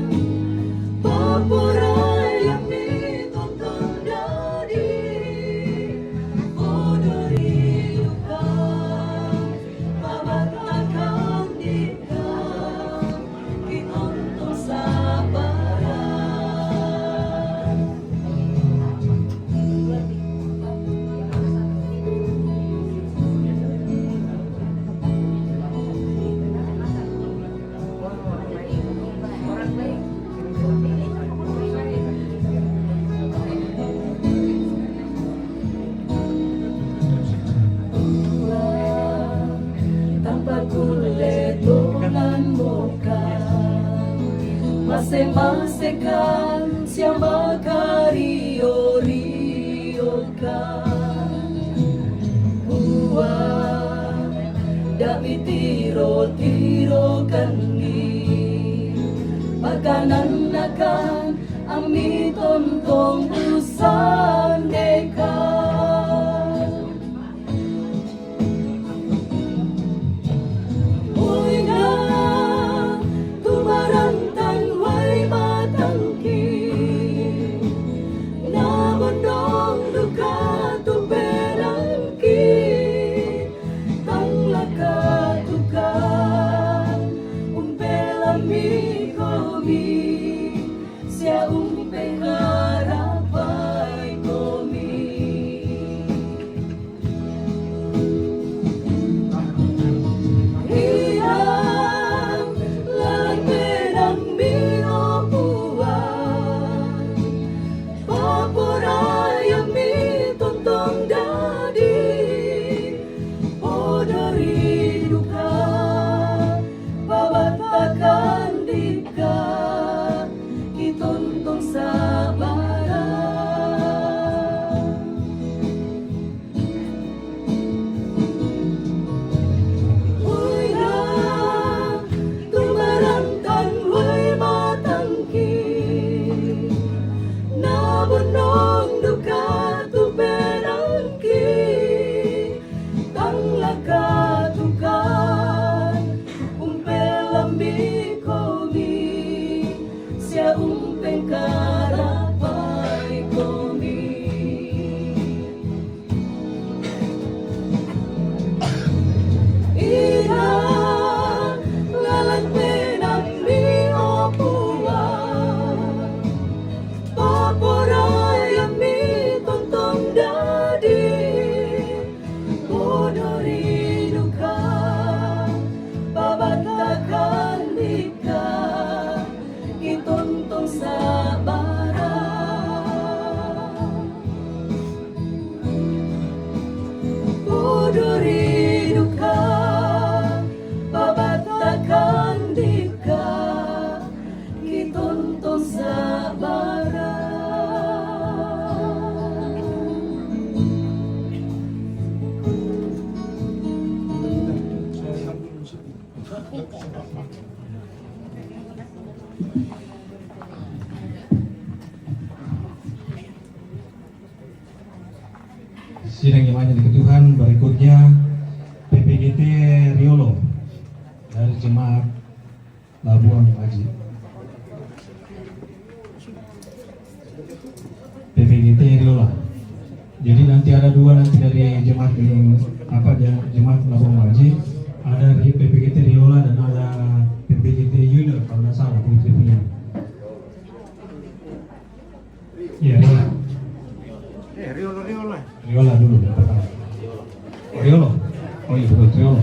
papurai yang ditonton dari mase-masekan siapa kario-riokan uang dami tiro-tiro kani makanan akan ami tontong usan dekat. Uy nga tumarantan way matangki na bondong duka tuberangki tanglaka tukan umpelami komi sia umpengarapai komi. Iyang lalagperang miopuan paporaya mi tontong dadi podori duka babatakan dika kitontong sabara. Uy nga tumarantan way matangki na bunong duka tuberangki tanglaka tukan umpelambi komi sia umpeng karapai komi. Ina lalang penang miopuan paporaya mi tontong dadi podori duka babatakan dika kitontong sabara. Podori duka babatakan dika kitontong sabara. Sidang yang majelis Tuhan berikutnya PPGT Riolo dari Jemaat Labuan Bajo. PPGT Riola. Jadi nanti ada dua nanti dari jemaat ini Jemaat Labuan Bajo, ada dari PPGT Riola dan ada PPGT Junior kalau tidak salah punya. Iya, Riola dulu yang pertama. Riolo. Oh iya betul Riolo.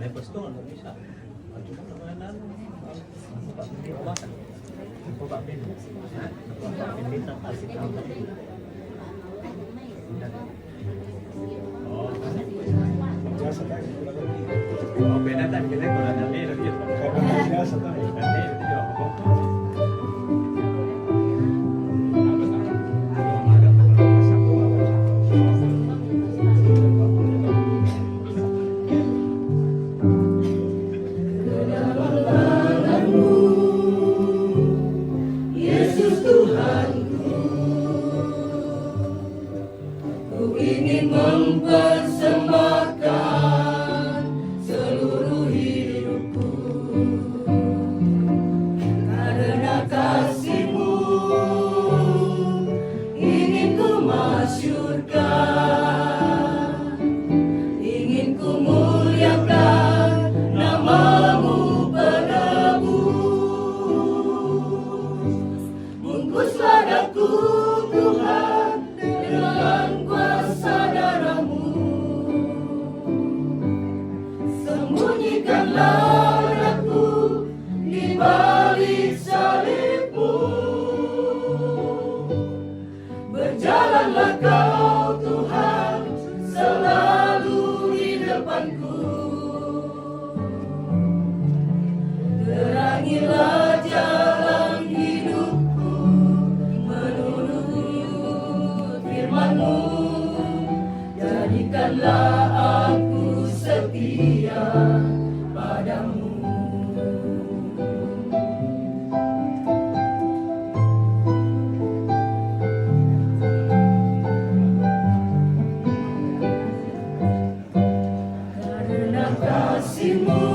Lepas itu nggak bisa. Cuma permainan, Pak Bini. cerita kasih tahu. Oh, beda kan kita kurang ada gitu. Biasa tadi. Yesus Tuhanku, ku ingin mempersembahkan seluruh hidupku karena kasih-Mu, ingin ku masyurkan, ingin ku muliakan nama-Mu penebus. Bungkuslah daku Tuhan dengan kuasa darah-Mu, sembunyikanlah aku di balik salib-Mu. Berjalanlah Kau Tuhan selalu di depanku, terangilah jalan hidupku menurut firman-Mu. Jadikanlah aku setia padamu. Karena kasih-Mu,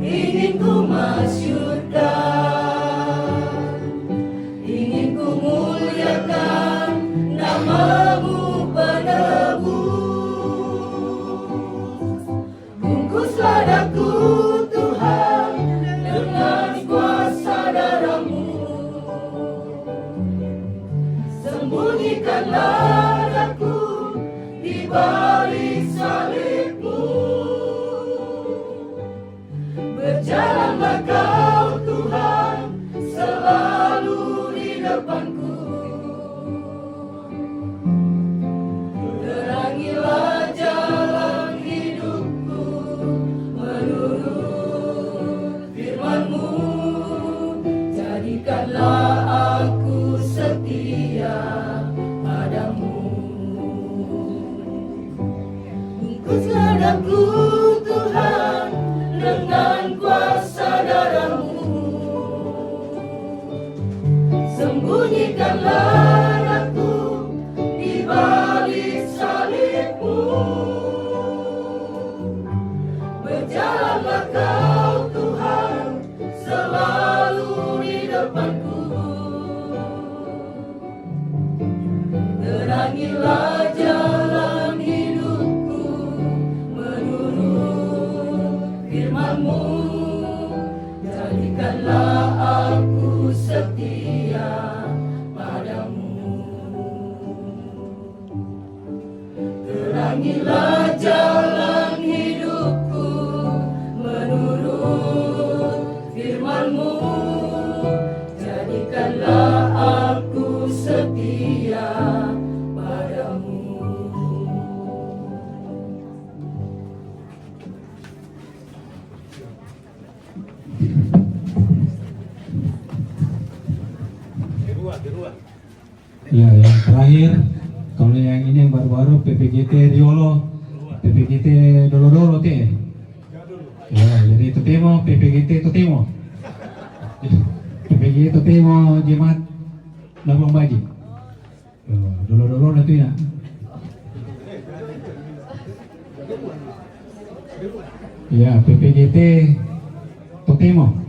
ingin ku masyurkan, ingin ku muliakan nama-Mu penebus. Bungkuslah daku Tuhan dengan kuasa darah-Mu, sembunyikanlah daku di balik salib-Mu. Berjalanlah Kau Tuhan selalu di depanku, terangilah jalan hidupku menurut firman-Mu. Jadikanlah aku setia padamu. Bungkuslah daku Tuhan dengan kuasa darah-Mu, sembunyikanlah aku di balik salib-Mu. Berjalanlah Kau Tuhan selalu di depanku, terangilah jalan hidupku menurut firman-Mu. Jadikanlah aku setia padamu. Terangilah jalan hidupku menurut firman-Mu. Jadikanlah aku setia padamu. Ya, yang terakhir, kalau yang ini yang baru-baru PPGT Riolo, PPGT Dolo-Dolo teh. Ya, jadi Totemo, PPGT Totemo. PPGT Totemo Jemaat Labuang Baji. Dolo-Dolo itu ya. Ya, PPGT Totemo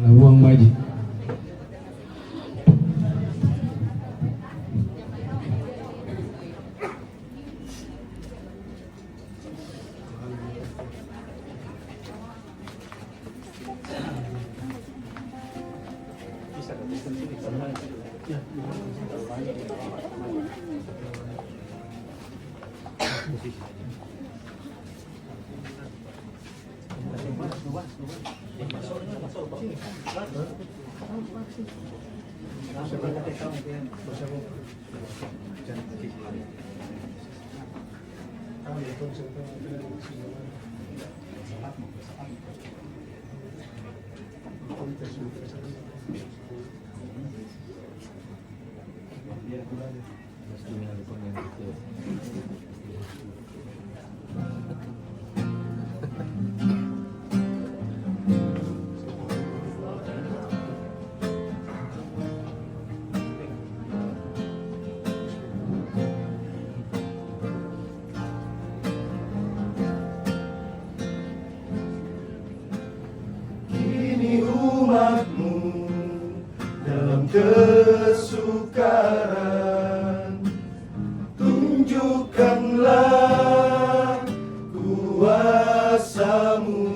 Labuang Baji. Kini umatmu dalam kesukaran, tunjukkanlah kuasamu,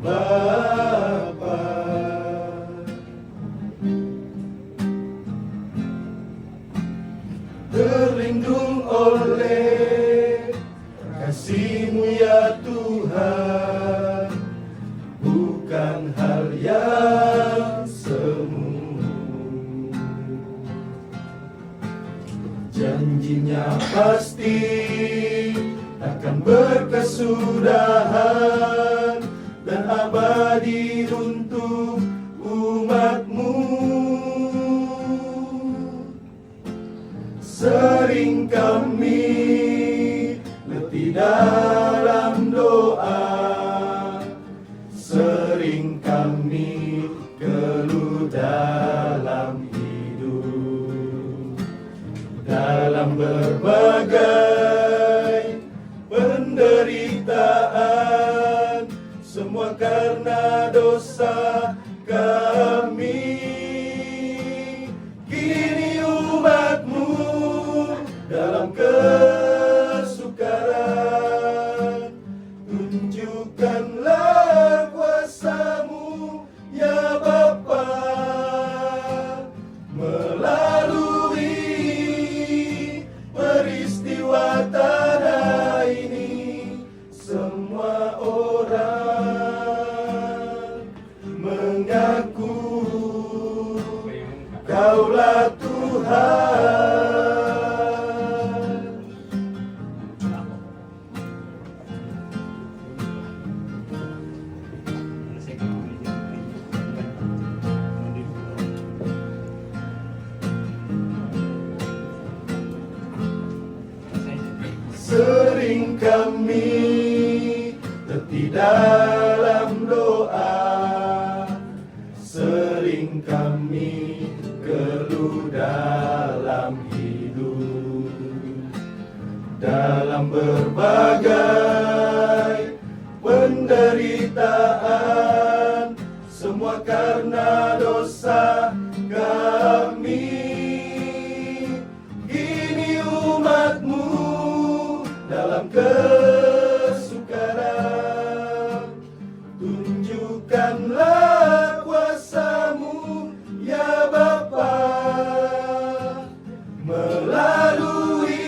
Bapa. Terlindung oleh kasih-Mu ya Tuhan, bukan hal yang semu. Janjinya pasti takkan berkesudahan dan abadi untuk umat-Mu. Sering kami letih dalam doa, sering kami keluh dalam hidup, dalam berbagai penderitaan, semua karena dosa kami. Kini umat-Mu dalam kesukaran, tunjukkanlah kuasa-Mu ya Bapa, melalui peristiwa tanah ini. Semua orang mengaku Kaulah Tuhan. Sering kami letih dalam doa, sering kami keluh dalam hidup, dalam berbagai penderitaan, semua karena dosa kami. Kini umat-Mu dalam kesukaran, tunjukkanlah kuasa-Mu ya Bapa, melalui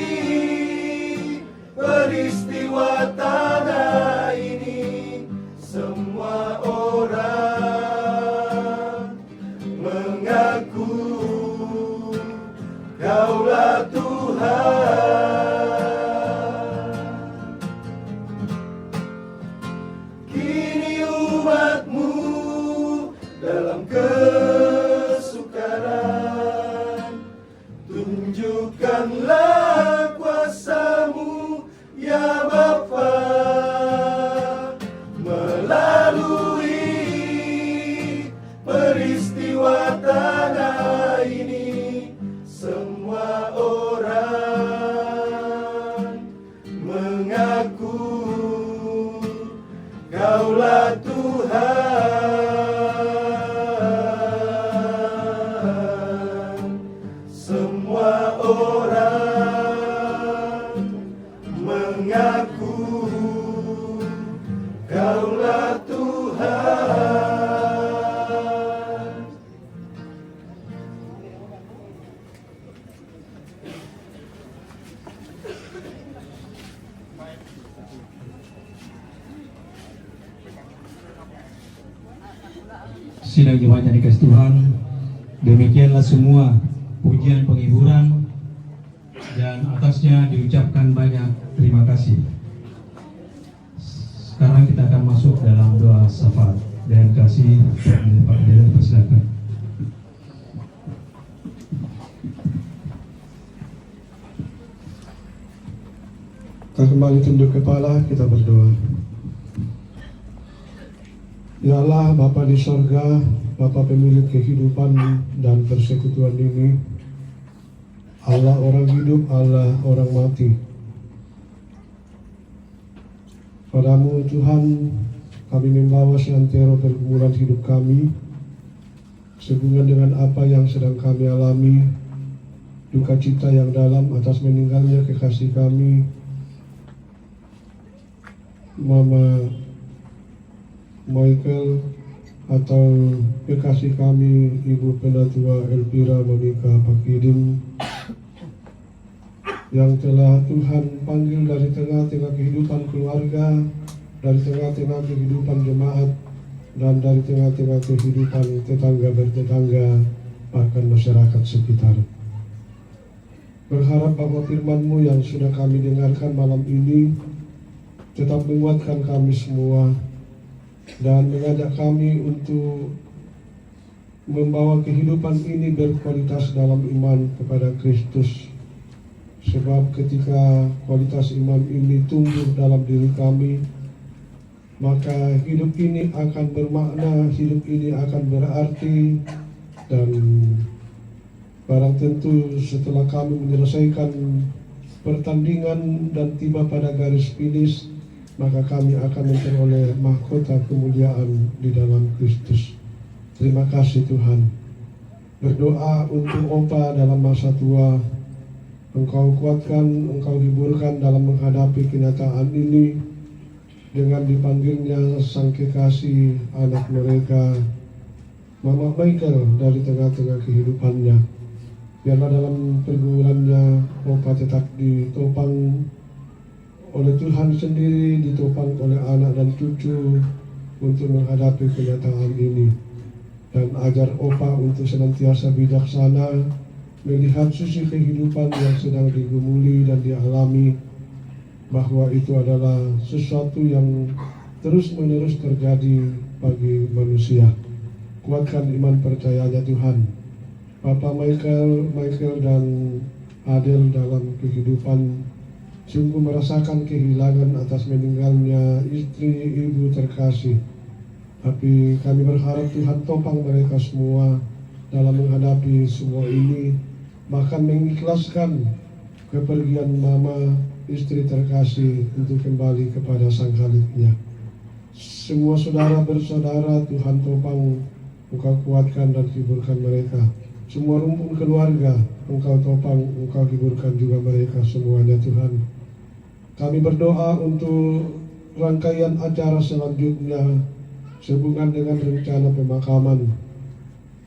peristiwa tanah ini. Semua orang mengaku Kaulah Tuhan. Kini umat-Mu dalam kesukaran, tunjukkanlah kuasa-Mu ya Bapa, melalui peristiwa tanah ini. Semua orang mengaku Kaulah Tuhan. Semua orang mengaku Kaulah Tuhan. Sidang jemaat yang dikasih Tuhan, demikianlah semua pujian penghiburan dan atasnya diucapkan banyak terima kasih. Sekarang kita akan masuk dalam doa syafaat dan kasih Pak Pendeta, persilakan. Kita kembali tunduk kepala, kita berdoa. Ya Allah, Bapa di sorga, Bapa pemilik kehidupan dan persekutuan ini, Allah orang hidup, Allah orang mati. Padamu Tuhan, kami membawa seantero pergumulan hidup kami, sehubungan dengan apa yang sedang kami alami, duka cita yang dalam atas meninggalnya kekasih kami, Mama Michael, atau kekasih kami Ibu Penatua Elvira Monika Pakidin, yang telah Tuhan panggil dari tengah-tengah kehidupan keluarga, dari tengah-tengah kehidupan jemaat, dan dari tengah-tengah kehidupan tetangga bertetangga, bahkan masyarakat sekitar. Berharap bahwa firman-Mu yang sudah kami dengarkan malam ini tetap menguatkan kami semua dan mengajak kami untuk membawa kehidupan ini berkualitas dalam iman kepada Kristus. Sebab ketika kualitas iman ini tumbuh dalam diri kami, maka hidup ini akan bermakna, hidup ini akan berarti, dan barang tentu setelah kami menyelesaikan pertandingan dan tiba pada garis finish, maka kami akan memperoleh mahkota kemuliaan di dalam Kristus. Terima kasih Tuhan. Berdoa untuk Opa dalam masa tua, Engkau kuatkan, Engkau hiburkan dalam menghadapi kenyataan ini, dengan dipanggilnya sang kekasih anak mereka, Mama Michael, dari tengah-tengah kehidupannya. Biarlah dalam pergumulannya Opa tetap ditopang oleh Tuhan sendiri, ditopang oleh anak dan cucu untuk menghadapi kenyataan ini. Dan ajar Opa untuk senantiasa bijaksana melihat sisi kehidupan yang sedang digumuli dan dialami, bahwa itu adalah sesuatu yang terus-menerus terjadi bagi manusia. Kuatkan iman percayanya Tuhan. Bapak Michael dan Adel dalam kehidupan sungguh merasakan kehilangan atas meninggalnya istri ibu terkasih. Tapi kami berharap Tuhan topang mereka semua dalam menghadapi semua ini, bahkan mengikhlaskan kepergian mama istri terkasih untuk kembali kepada sang Khaliknya. Semua saudara bersaudara Tuhan topang, Engkau kuatkan dan hiburkan mereka. Semua rumpun keluarga Engkau topang, Engkau hiburkan juga mereka semuanya Tuhan. Kami berdoa untuk rangkaian acara selanjutnya sehubungan dengan rencana pemakaman.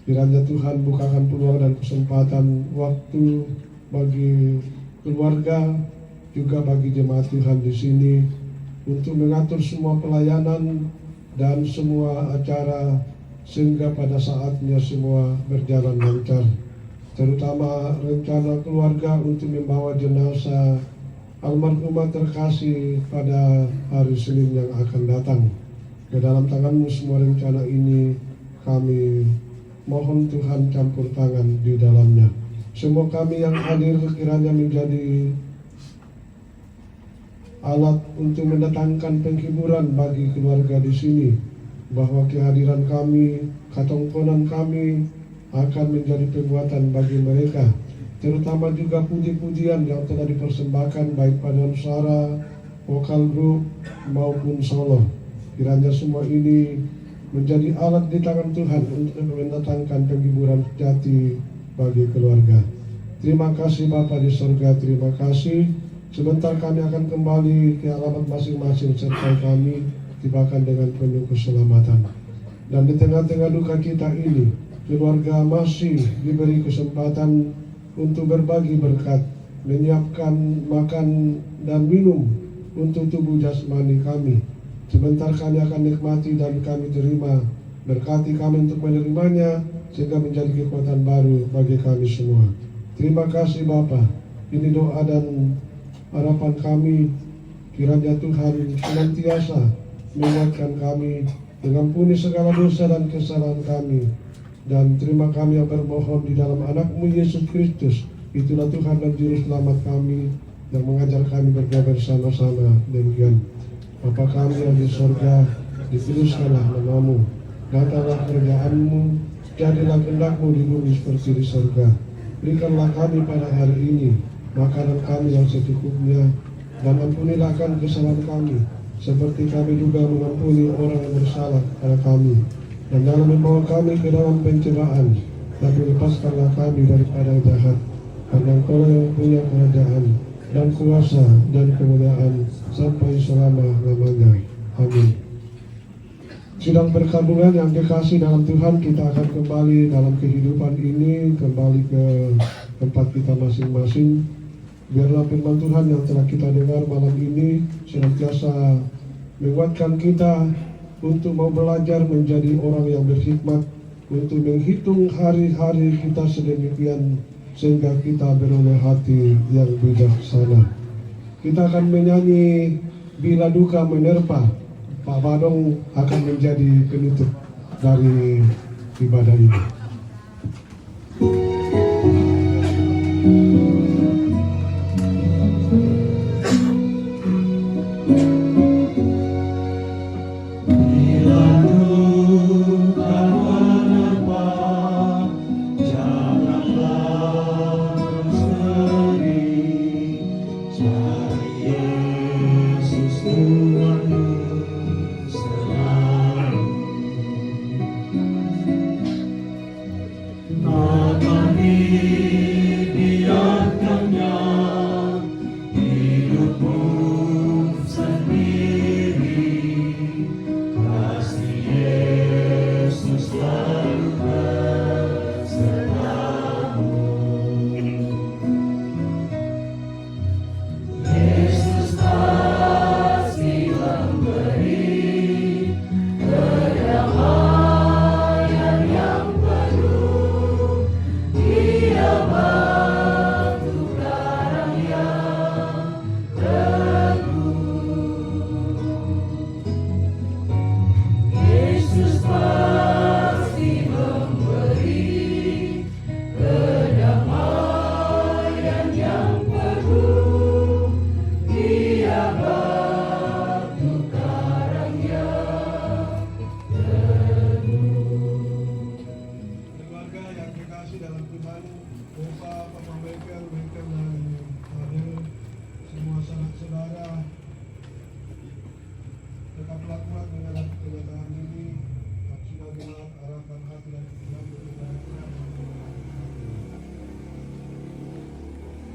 Kiranya Tuhan bukakan peluang dan kesempatan waktu bagi keluarga, juga bagi jemaat Tuhan di sini untuk mengatur semua pelayanan dan semua acara sehingga pada saatnya semua berjalan lancar. Terutama rencana keluarga untuk membawa jenazah almarhumah terkasih pada hari Senin yang akan datang. Ke dalam tangan-Mu semua rencana ini kami mohon Tuhan campur tangan di dalamnya. Semua kami yang hadir kiranya menjadi alat untuk mendatangkan penghiburan bagi keluarga di sini, bahwa kehadiran kami, katongkonan kami akan menjadi penguatan bagi mereka, terutama juga puji-pujian yang telah dipersembahkan baik pada Nusara, vokal grup maupun solo. Kiranya semua ini menjadi alat di tangan Tuhan untuk mendatangkan penghiburan sejati bagi keluarga. Terima kasih Bapa di surga, terima kasih. Sebentar kami akan kembali ke alamat masing-masing, sertai kami tibakan dengan penuh keselamatan. Dan di tengah-tengah duka kita ini, keluarga masih diberi kesempatan untuk berbagi berkat, menyiapkan makan dan minum untuk tubuh jasmani kami. Sebentar kami akan nikmati dan kami terima Berkati kami untuk menerimanya, sehingga menjadi kekuatan baru bagi kami semua. Terima kasih Bapa. Ini doa dan harapan kami, kiranya Tuhan senantiasa menguatkan kami, mengampuni segala dosa dan kesalahan kami. Dan terima kami yang bermohon di dalam anak-Mu Yesus Kristus. Itulah Tuhan dan Juru Selamat kami, yang mengajar kami berdoa bersama-sama. Demikian. Bapa kami yang di sorga, dikuduskanlah nama-Mu. Datanglah kerajaan-Mu, jadilah kehendak-Mu di bumi seperti di sorga. Berikanlah kami pada hari ini makanan kami yang secukupnya, dan ampunilah akan kesalahan kami, seperti kami juga mengampuni orang yang bersalah pada kami. Dan jangan membawa kami ke dalam pencobaan, tapi lepaskanlah kami daripada jahat. Karena Engkau yang punya kerajaan dan kuasa dan kemuliaan sampai selama-lamanya. Amin. Sidang perkabungan yang dikasih dalam Tuhan, kita akan kembali dalam kehidupan ini, kembali ke tempat kita masing-masing. Biarlah firman Tuhan yang telah kita dengar malam ini senantiasa menguatkan kita untuk mau belajar menjadi orang yang berhikmat, untuk menghitung hari-hari kita sedemikian sehingga kita beroleh hati yang bijaksana. Kita akan menyanyi Bila Duka Menerpa. Pak Badong akan menjadi penutup dari ibadah ini.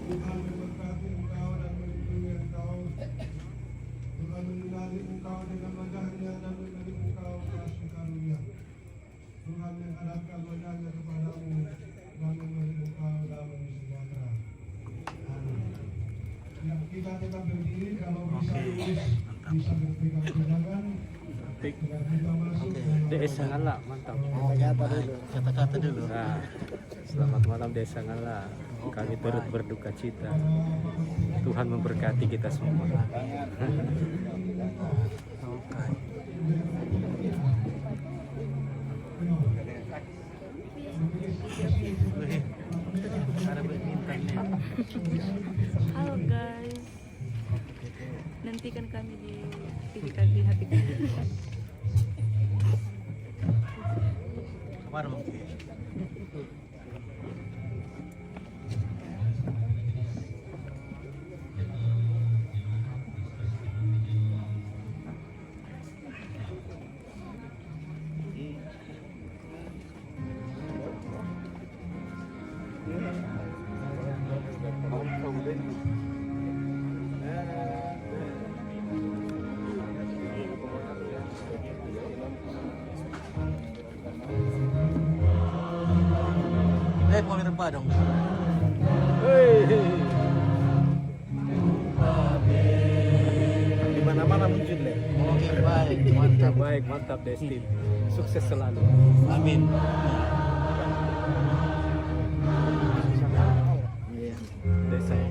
Tuhan memberkati engkau dan melindungi engkau. Tuhan menyinari engkau dengan wajah-Nya dan memberi engkau kasih karunia. Tuhan menghadapkan wajah-Nya kepadamu dan memberi engkau damai sejahtera. Amin. Ya, kita tetap berdiri, kalau bisa bisa berpegang pegangan. Kita masuk. Desa Ngala, mantap. Kata-kata dulu. Nah, selamat malam Desa Ngala. Kami turut berduka cita. Tuhan memberkati kita semua. Halo guys, nantikan kami di PKB Hati. Kemarin mau dirempah dong. Di mana-mana muncul deh. Oke. Baik, mantap. Baik, mantap Destin. Sukses selalu. Amin. Desa.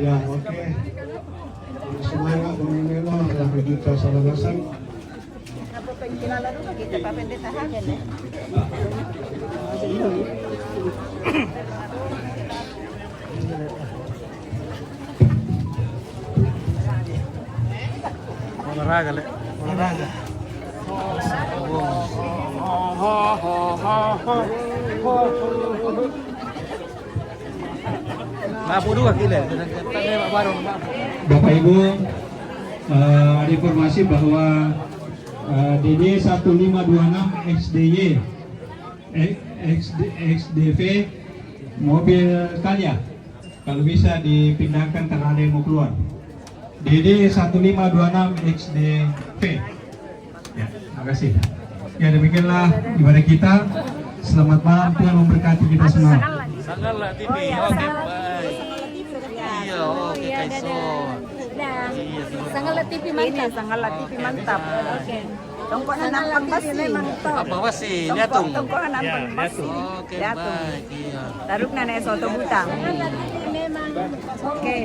Ya, oke. Semangat Melo adalah Juta Salagasan. Olahraga, Le. Olahraga. Mampu juga kile. Bapak Ibu, ada informasi bahwa DD 1526 XDY XDV mobil Thalia kalau bisa dipindahkan karena ada yang mau keluar. DD 1526 XDV. Ya, terima kasih. Ya, demikianlah ibadah kita. Selamat malam, Tuhan memberkati kita semua. Sangatlah TV. Oke, baik. Iya, oke, Kaiso. Sangatlah TV mantap. Sangatlah TV mantap. Oke. Tongkoknya nampak basi memang top. Apa masih? Lihat tuh. Tongkoknya nampak basi. Oke, baik. Iya. Taruknya nih soto butang. Memang Oke.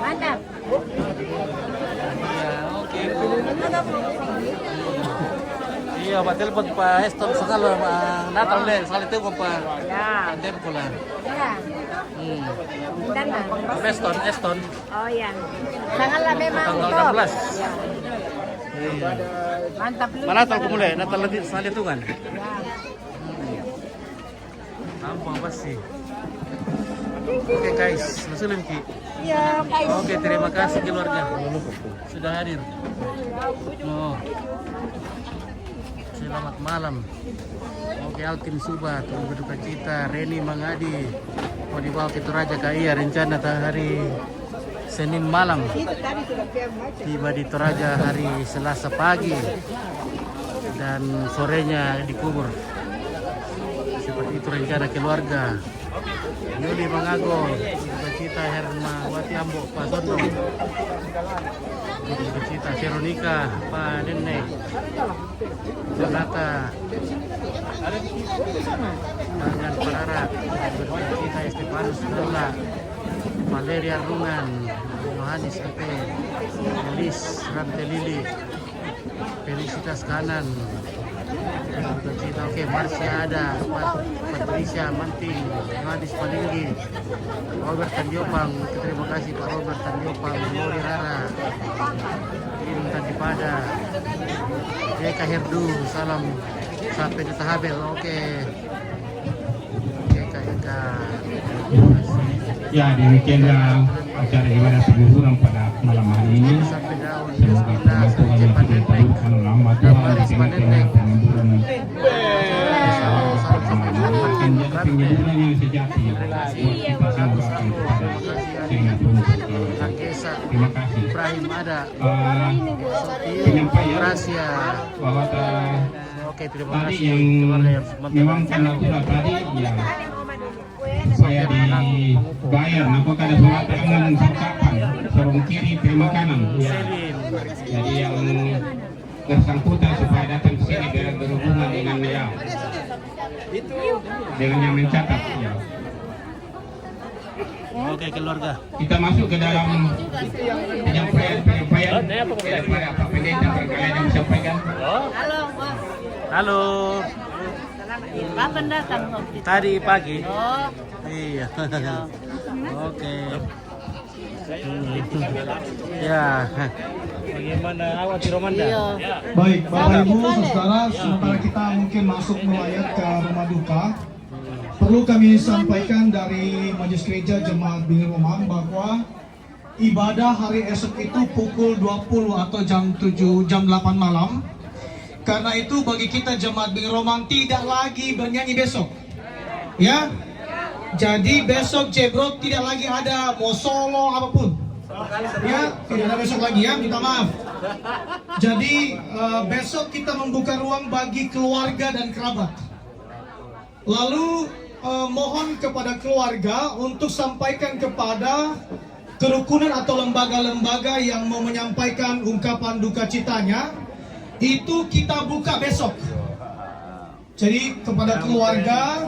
mantap. Ya, oke, Bu. Iya, Pak telepon Pak Eston sekali Natal deh, sekali telepon Pak. Ya. Telepon lah. Ya. Dan Eston. Oh ya. sangatlah memang Tanggal top. 16. Iya. Mantap lu. Mana Natal kumulai? Natal lebih sekali hitungan. Apa sih? Oke guys, langsung Ki. Ya, Oke, terima kasih keluarga sudah hadir. Oh. Selamat malam. Oke, Alkin Suba, turut berduka cita. Reni Mangadi mau dibawa ke Toraja KIA rencana hari Senin malam. Tiba di Toraja hari Selasa pagi dan sorenya dikubur. Seperti itu rencana keluarga. Yuli Mangago, berduka Hermawati Ambo, Pak Sondo, berduka cita Veronica, Pak Nene, Jonata, dan Parara, berduka cita Estefanus Dola, Valeria Rungan, Yohanis Ate, Elis Rante Lili, Felicitas Kanan, berduka cita. Oke, Marsha ada, Patricia Manting, Yohanis Palinggi, Robert Tandiopang, terima kasih Pak Robert Tandiopang, Lori Rara, Intan Dipada, Eka Herdu, salam sampai di Tahabel. Oke, Eka. Ya, demikianlah acara ibadah syukuran pada malam hari ini. Semoga Tuhan yang tidak terlalu lama Tuhan di tengah-tengah penghiburan penghiburan yang sejati buat kita semua kepada sehingga Tuhan terima kasih. Ibrahim ada, penyampaian bahwa oke, terima tadi kasih yang memang karena tadi ya saya dibayar, apakah ada surat tangan sertakan sorong kiri terima kanan ya. Jadi yang bersangkutan supaya datang ke sini biar berhubungan dengan ya dengan yang mencatat ya. Oke, keluarga. Kita masuk ke dalam penyampaian daripada Pak Pendeta berkali yang disampaikan. Halo. Kapan datang? Tadi pagi. Oh. Iya. Oke. Ya. Bagaimana awak di Romanda? Baik, Bapak Ibu, Saudara, sementara kita mungkin masuk melayat ke rumah duka, perlu kami sampaikan dari Majelis Gereja Jemaat Bingin Romang bahwa ibadah hari esok itu pukul 20 atau jam 8 malam. Karena itu bagi kita Jemaat Bingin Romang tidak lagi bernyanyi besok. Ya. Jadi besok Jebrot tidak lagi ada mau solo apapun. Ya, tidak ada besok lagi ya, minta maaf. Jadi besok kita membuka ruang bagi keluarga dan kerabat. Lalu mohon kepada keluarga untuk sampaikan kepada kerukunan atau lembaga-lembaga yang mau menyampaikan ungkapan duka citanya, itu kita buka besok. Jadi kepada keluarga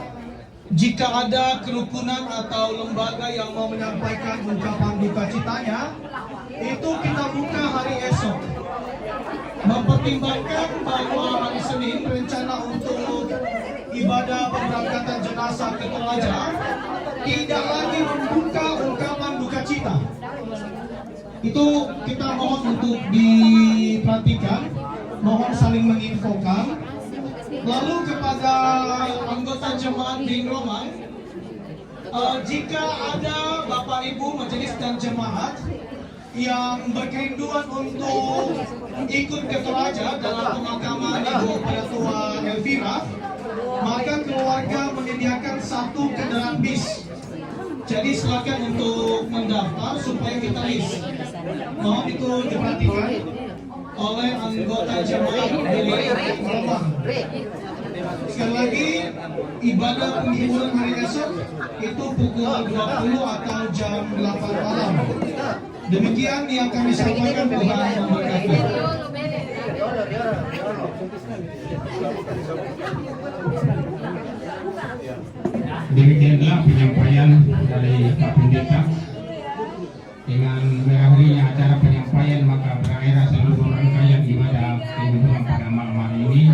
jika ada kerukunan atau lembaga yang mau menyampaikan ungkapan duka citanya, itu kita buka hari esok. Mempertimbangkan bahwa hari Senin rencana untuk ibadah pemberangkatan jenazah ke Toraja tidak lagi membuka ungkapan duka cita. Itu kita mohon untuk diperhatikan, mohon saling menginfokan. Lalu kepada anggota jemaat di Roma, jika ada Bapak Ibu majelis dan jemaat yang berkerinduan untuk ikut ke Toraja dalam pemakaman Ibu Tua Elvira, maka keluarga menyediakan 1 kendaraan bis. Jadi silakan untuk mendaftar supaya kita list. Mohon itu diperhatikan oleh anggota jemaat di Roma. Sekali lagi, ibadah penghiburan hari esok itu pukul 20 atau jam 8 malam. Demikian yang kami sampaikan, Tuhan memberkati. Demikianlah penyampaian dari Pak Pendeta. Dengan berakhirnya acara penyampaian, maka berakhir seluruh rangkaian ibadah penghiburan pada malam hari ini.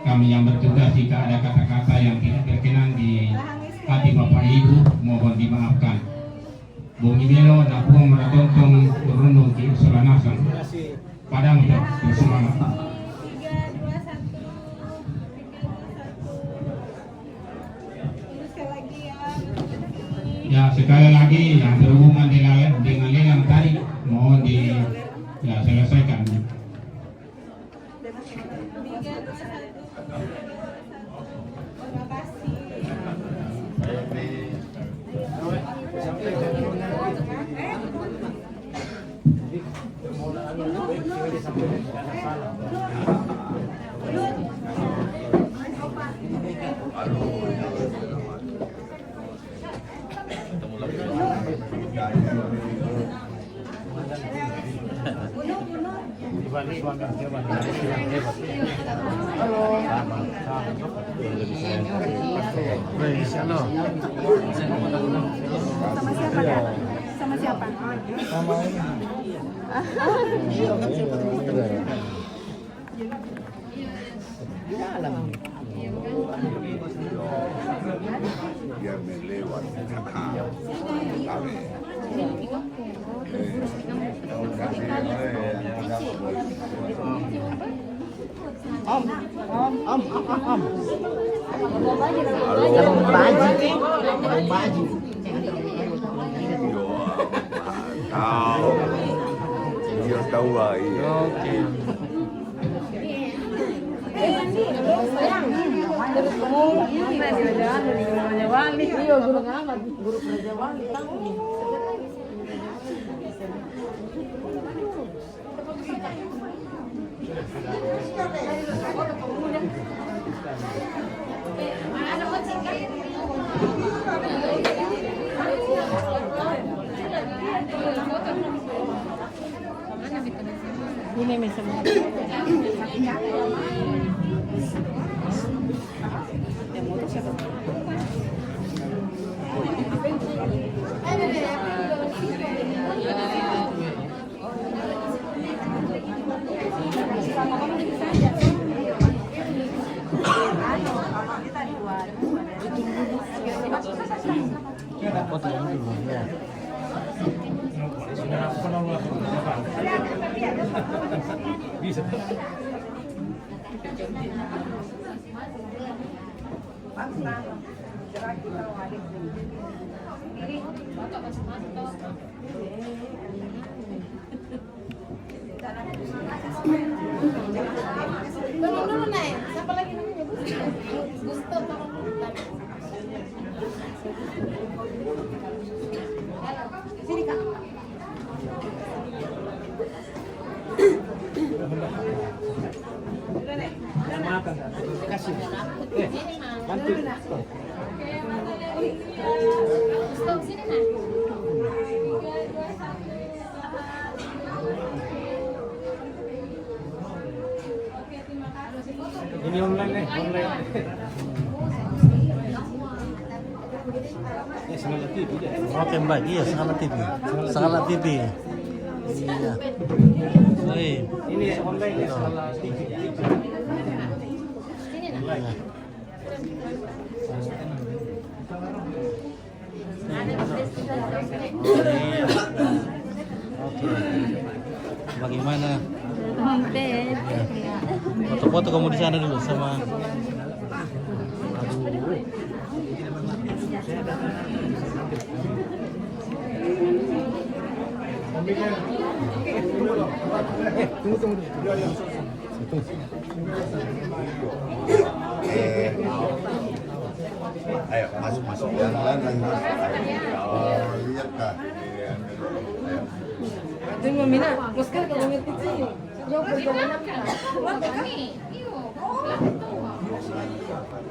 Kami yang bertugas, jika ada kata-kata yang tidak berkenan di hati Bapak Ibu, mohon dimaafkan. Bumi Melo napuang maratontong turunong ki usulanasan. Padang untuk bersemangat. Ya, sekali lagi yang berhubungan dengan lelang tadi mohon selesaikan. Sama siapa? Sama ini. Biar melewat. Baju. Tahu. Dia tahu iya. Oke. Ini misalnya. Bisa. Tolong dulu naik. Siapa lagi namanya? Gusto, tolong dulu. Sini Kak. Kasih. Bantu. Gusto, sini nak. Ini online nih, online. Oke Mbak, iya Skala TV. Skala TV. Iya. Woi, Ini online ya, Skala TV. Iya. Oke. Bagaimana? Foto-foto kamu di sana dulu sama. Ayo masuk yang lain lagi mas. Lihat kak. Tunggu Mina, Oscar kalau ngerti sih. Jauh perjalanan kan.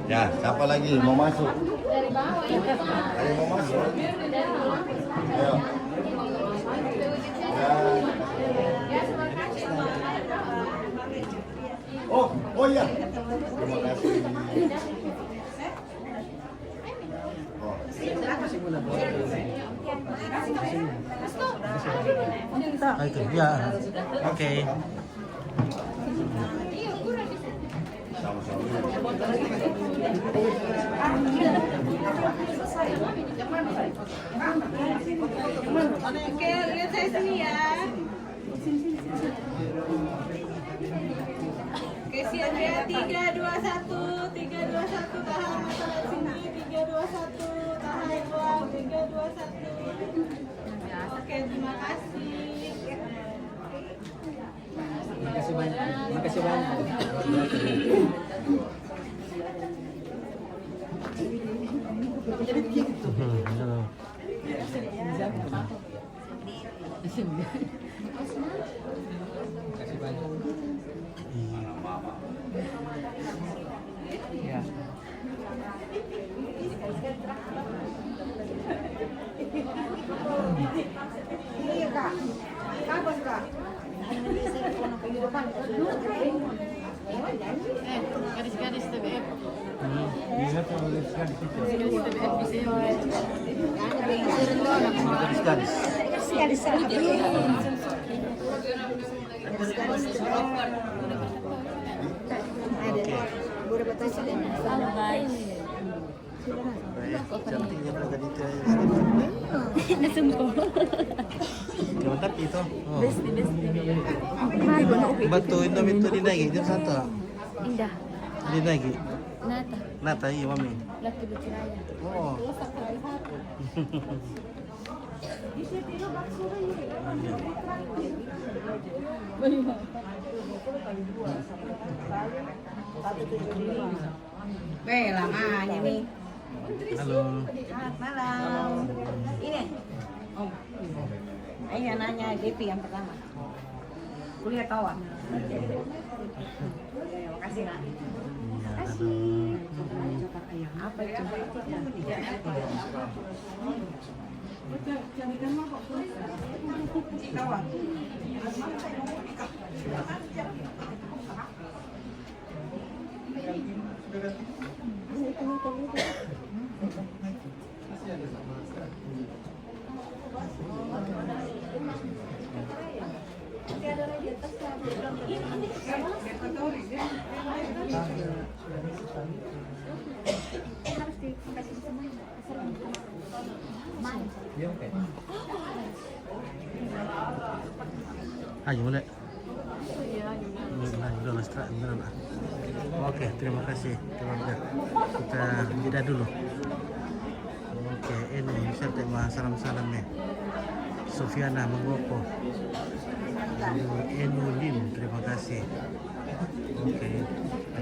Ya, siapa lagi mau masuk? Dari bawah ya. Ada yang mau masuk? Ayo. Oh iya. Terima kasih. Itu ya. Oke. Oke, lihat saya sini ya. Oke, siap ya. 3, 2, 1. 3, 2, 1. Tahan mata lihat sini. 3, 2, 1. Tahan. Wow. 3, 2, 1. Oke, terima kasih. Makasih banyak. Makasih banyak. Ya. Iya Kak. Kapan Kak? Gadis-gadis TBF. Lihat kalau gadis-gadis itu. TBF bisa. Gadis-gadis. Oke. Baik, cantiknya berada di mantap itu. Oh. Batu itu dinagi jam satu. Indah. Dinagi. Nata. Nata iya mami. Laki Luciraya. Oh. Lamanya nih. Halo. Selamat malam. Ini. Om. Ayo nanya DP yang pertama. Kuliah kawan. Makasih Nak. Makasih. Apa itu? Kawan. Ayo mulai. Oke, terima kasih keluarga. Kita jeda dulu. Oke, ini saya terima salam-salamnya. Sofiana Mangoko. Enulim, terima kasih. Oke.